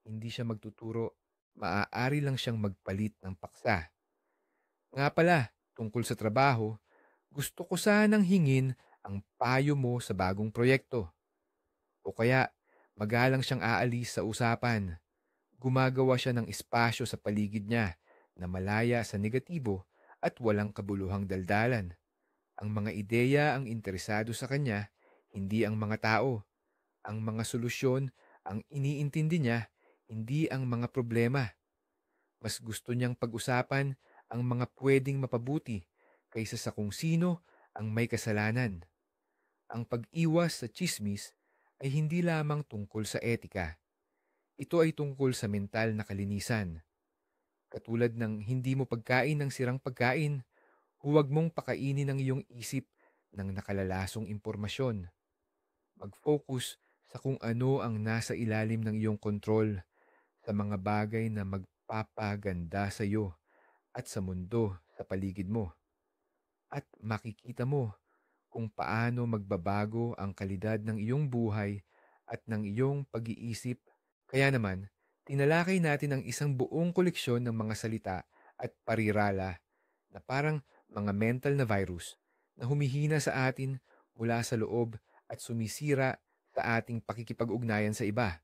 hindi siya magtuturo, maaari lang siyang magpalit ng paksa. Nga pala, tungkol sa trabaho, gusto ko sanang hingin ang payo mo sa bagong proyekto. O kaya, magalang siyang aalis sa usapan. Gumagawa siya ng espasyo sa paligid niya na malaya sa negatibo at walang kabuluhang daldalan. Ang mga ideya ang interesado sa kanya, hindi ang mga tao. Ang mga solusyon ang iniintindi niya, hindi ang mga problema. Mas gusto niyang pag-usapan ang mga pwedeng mapabuti kaysa sa kung sino ang may kasalanan. Ang pag-iwas sa tsismis ay hindi lamang tungkol sa etika. Ito ay tungkol sa mental na kalinisan. Katulad ng hindi mo pagkain ng sirang pagkain, huwag mong pakainin ang iyong isip ng nakalalasong impormasyon. Mag-focus sa kung ano ang nasa ilalim ng iyong kontrol, sa mga bagay na magpapaganda sa iyo at sa mundo sa paligid mo. At makikita mo kung paano magbabago ang kalidad ng iyong buhay at ng iyong pag-iisip. Kaya naman, tinalakay natin ang isang buong koleksyon ng mga salita at parirala na parang mga mental na virus na humihina sa atin mula sa loob at sumisira sa ating pakikipag-ugnayan sa iba.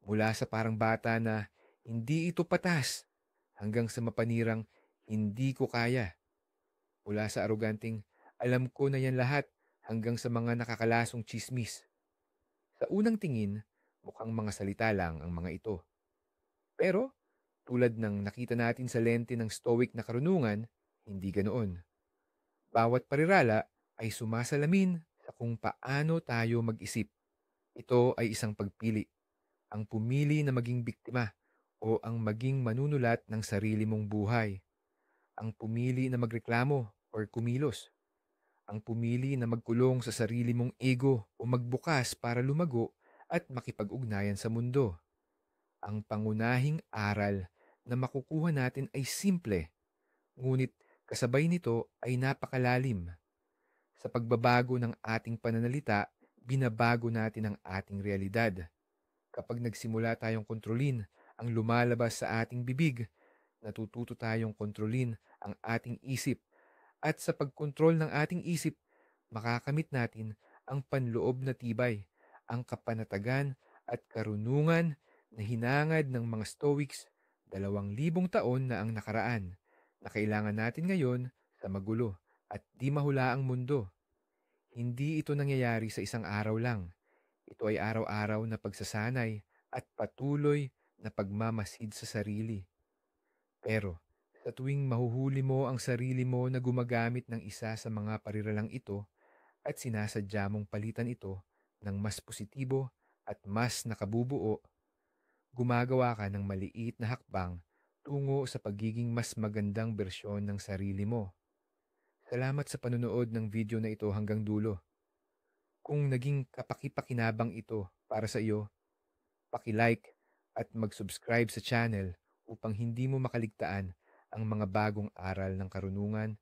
Mula sa parang bata na hindi ito patas hanggang sa mapanirang hindi ko kaya. Mula sa aroganteng alam ko na yan lahat hanggang sa mga nakakalasong tsismis. Sa unang tingin, mukhang mga salita lang ang mga ito. Pero, tulad ng nakita natin sa lente ng Stoic na karunungan, hindi ganoon. Bawat parirala ay sumasalamin sa kung paano tayo mag-isip. Ito ay isang pagpili. Ang pumili na maging biktima o ang maging manunulat ng sarili mong buhay. ang pumili na magreklamo or kumilos, ang pumili na magkulong sa sarili mong ego o magbukas para lumago at makipag-ugnayan sa mundo. Ang pangunahing aral na makukuha natin ay simple, ngunit kasabay nito ay napakalalim. Sa pagbabago ng ating pananalita, binabago natin ang ating realidad. Kapag nagsimula tayong kontrolin ang lumalabas sa ating bibig, natututo tayong kontrolin ang ating isip, at sa pagkontrol ng ating isip, makakamit natin ang panloob na tibay, ang kapanatagan at karunungan na hinangad ng mga Stoics 2,000 taon na ang nakaraan, na kailangan natin ngayon sa magulo at di mahulaang mundo. Hindi ito nangyayari sa isang araw lang. Ito ay araw-araw na pagsasanay at patuloy na pagmamasid sa sarili. Pero sa tuwing mahuhuli mo ang sarili mo na gumagamit ng isa sa mga pariralang ito at sinasadya mong palitan ito ng mas positibo at mas nakabubuo, gumagawa ka ng maliit na hakbang tungo sa pagiging mas magandang bersyon ng sarili mo. Salamat sa panonood ng video na ito hanggang dulo. Kung naging kapaki-pakinabang ito para sa iyo, paki-like at mag-subscribe sa channel upang hindi mo makaligtaan ang mga bagong aral ng karunungan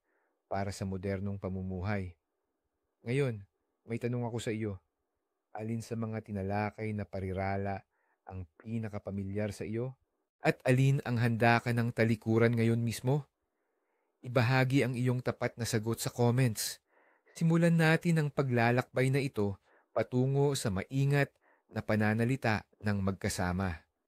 para sa modernong pamumuhay. Ngayon, may tanong ako sa iyo. Alin sa mga tinalakay na parirala ang pinakapamilyar sa iyo? At alin ang handa ka ng talikuran ngayon mismo? Ibahagi ang iyong tapat na sagot sa comments. Simulan natin ang paglalakbay na ito patungo sa maingat na pananalita ng magkasama.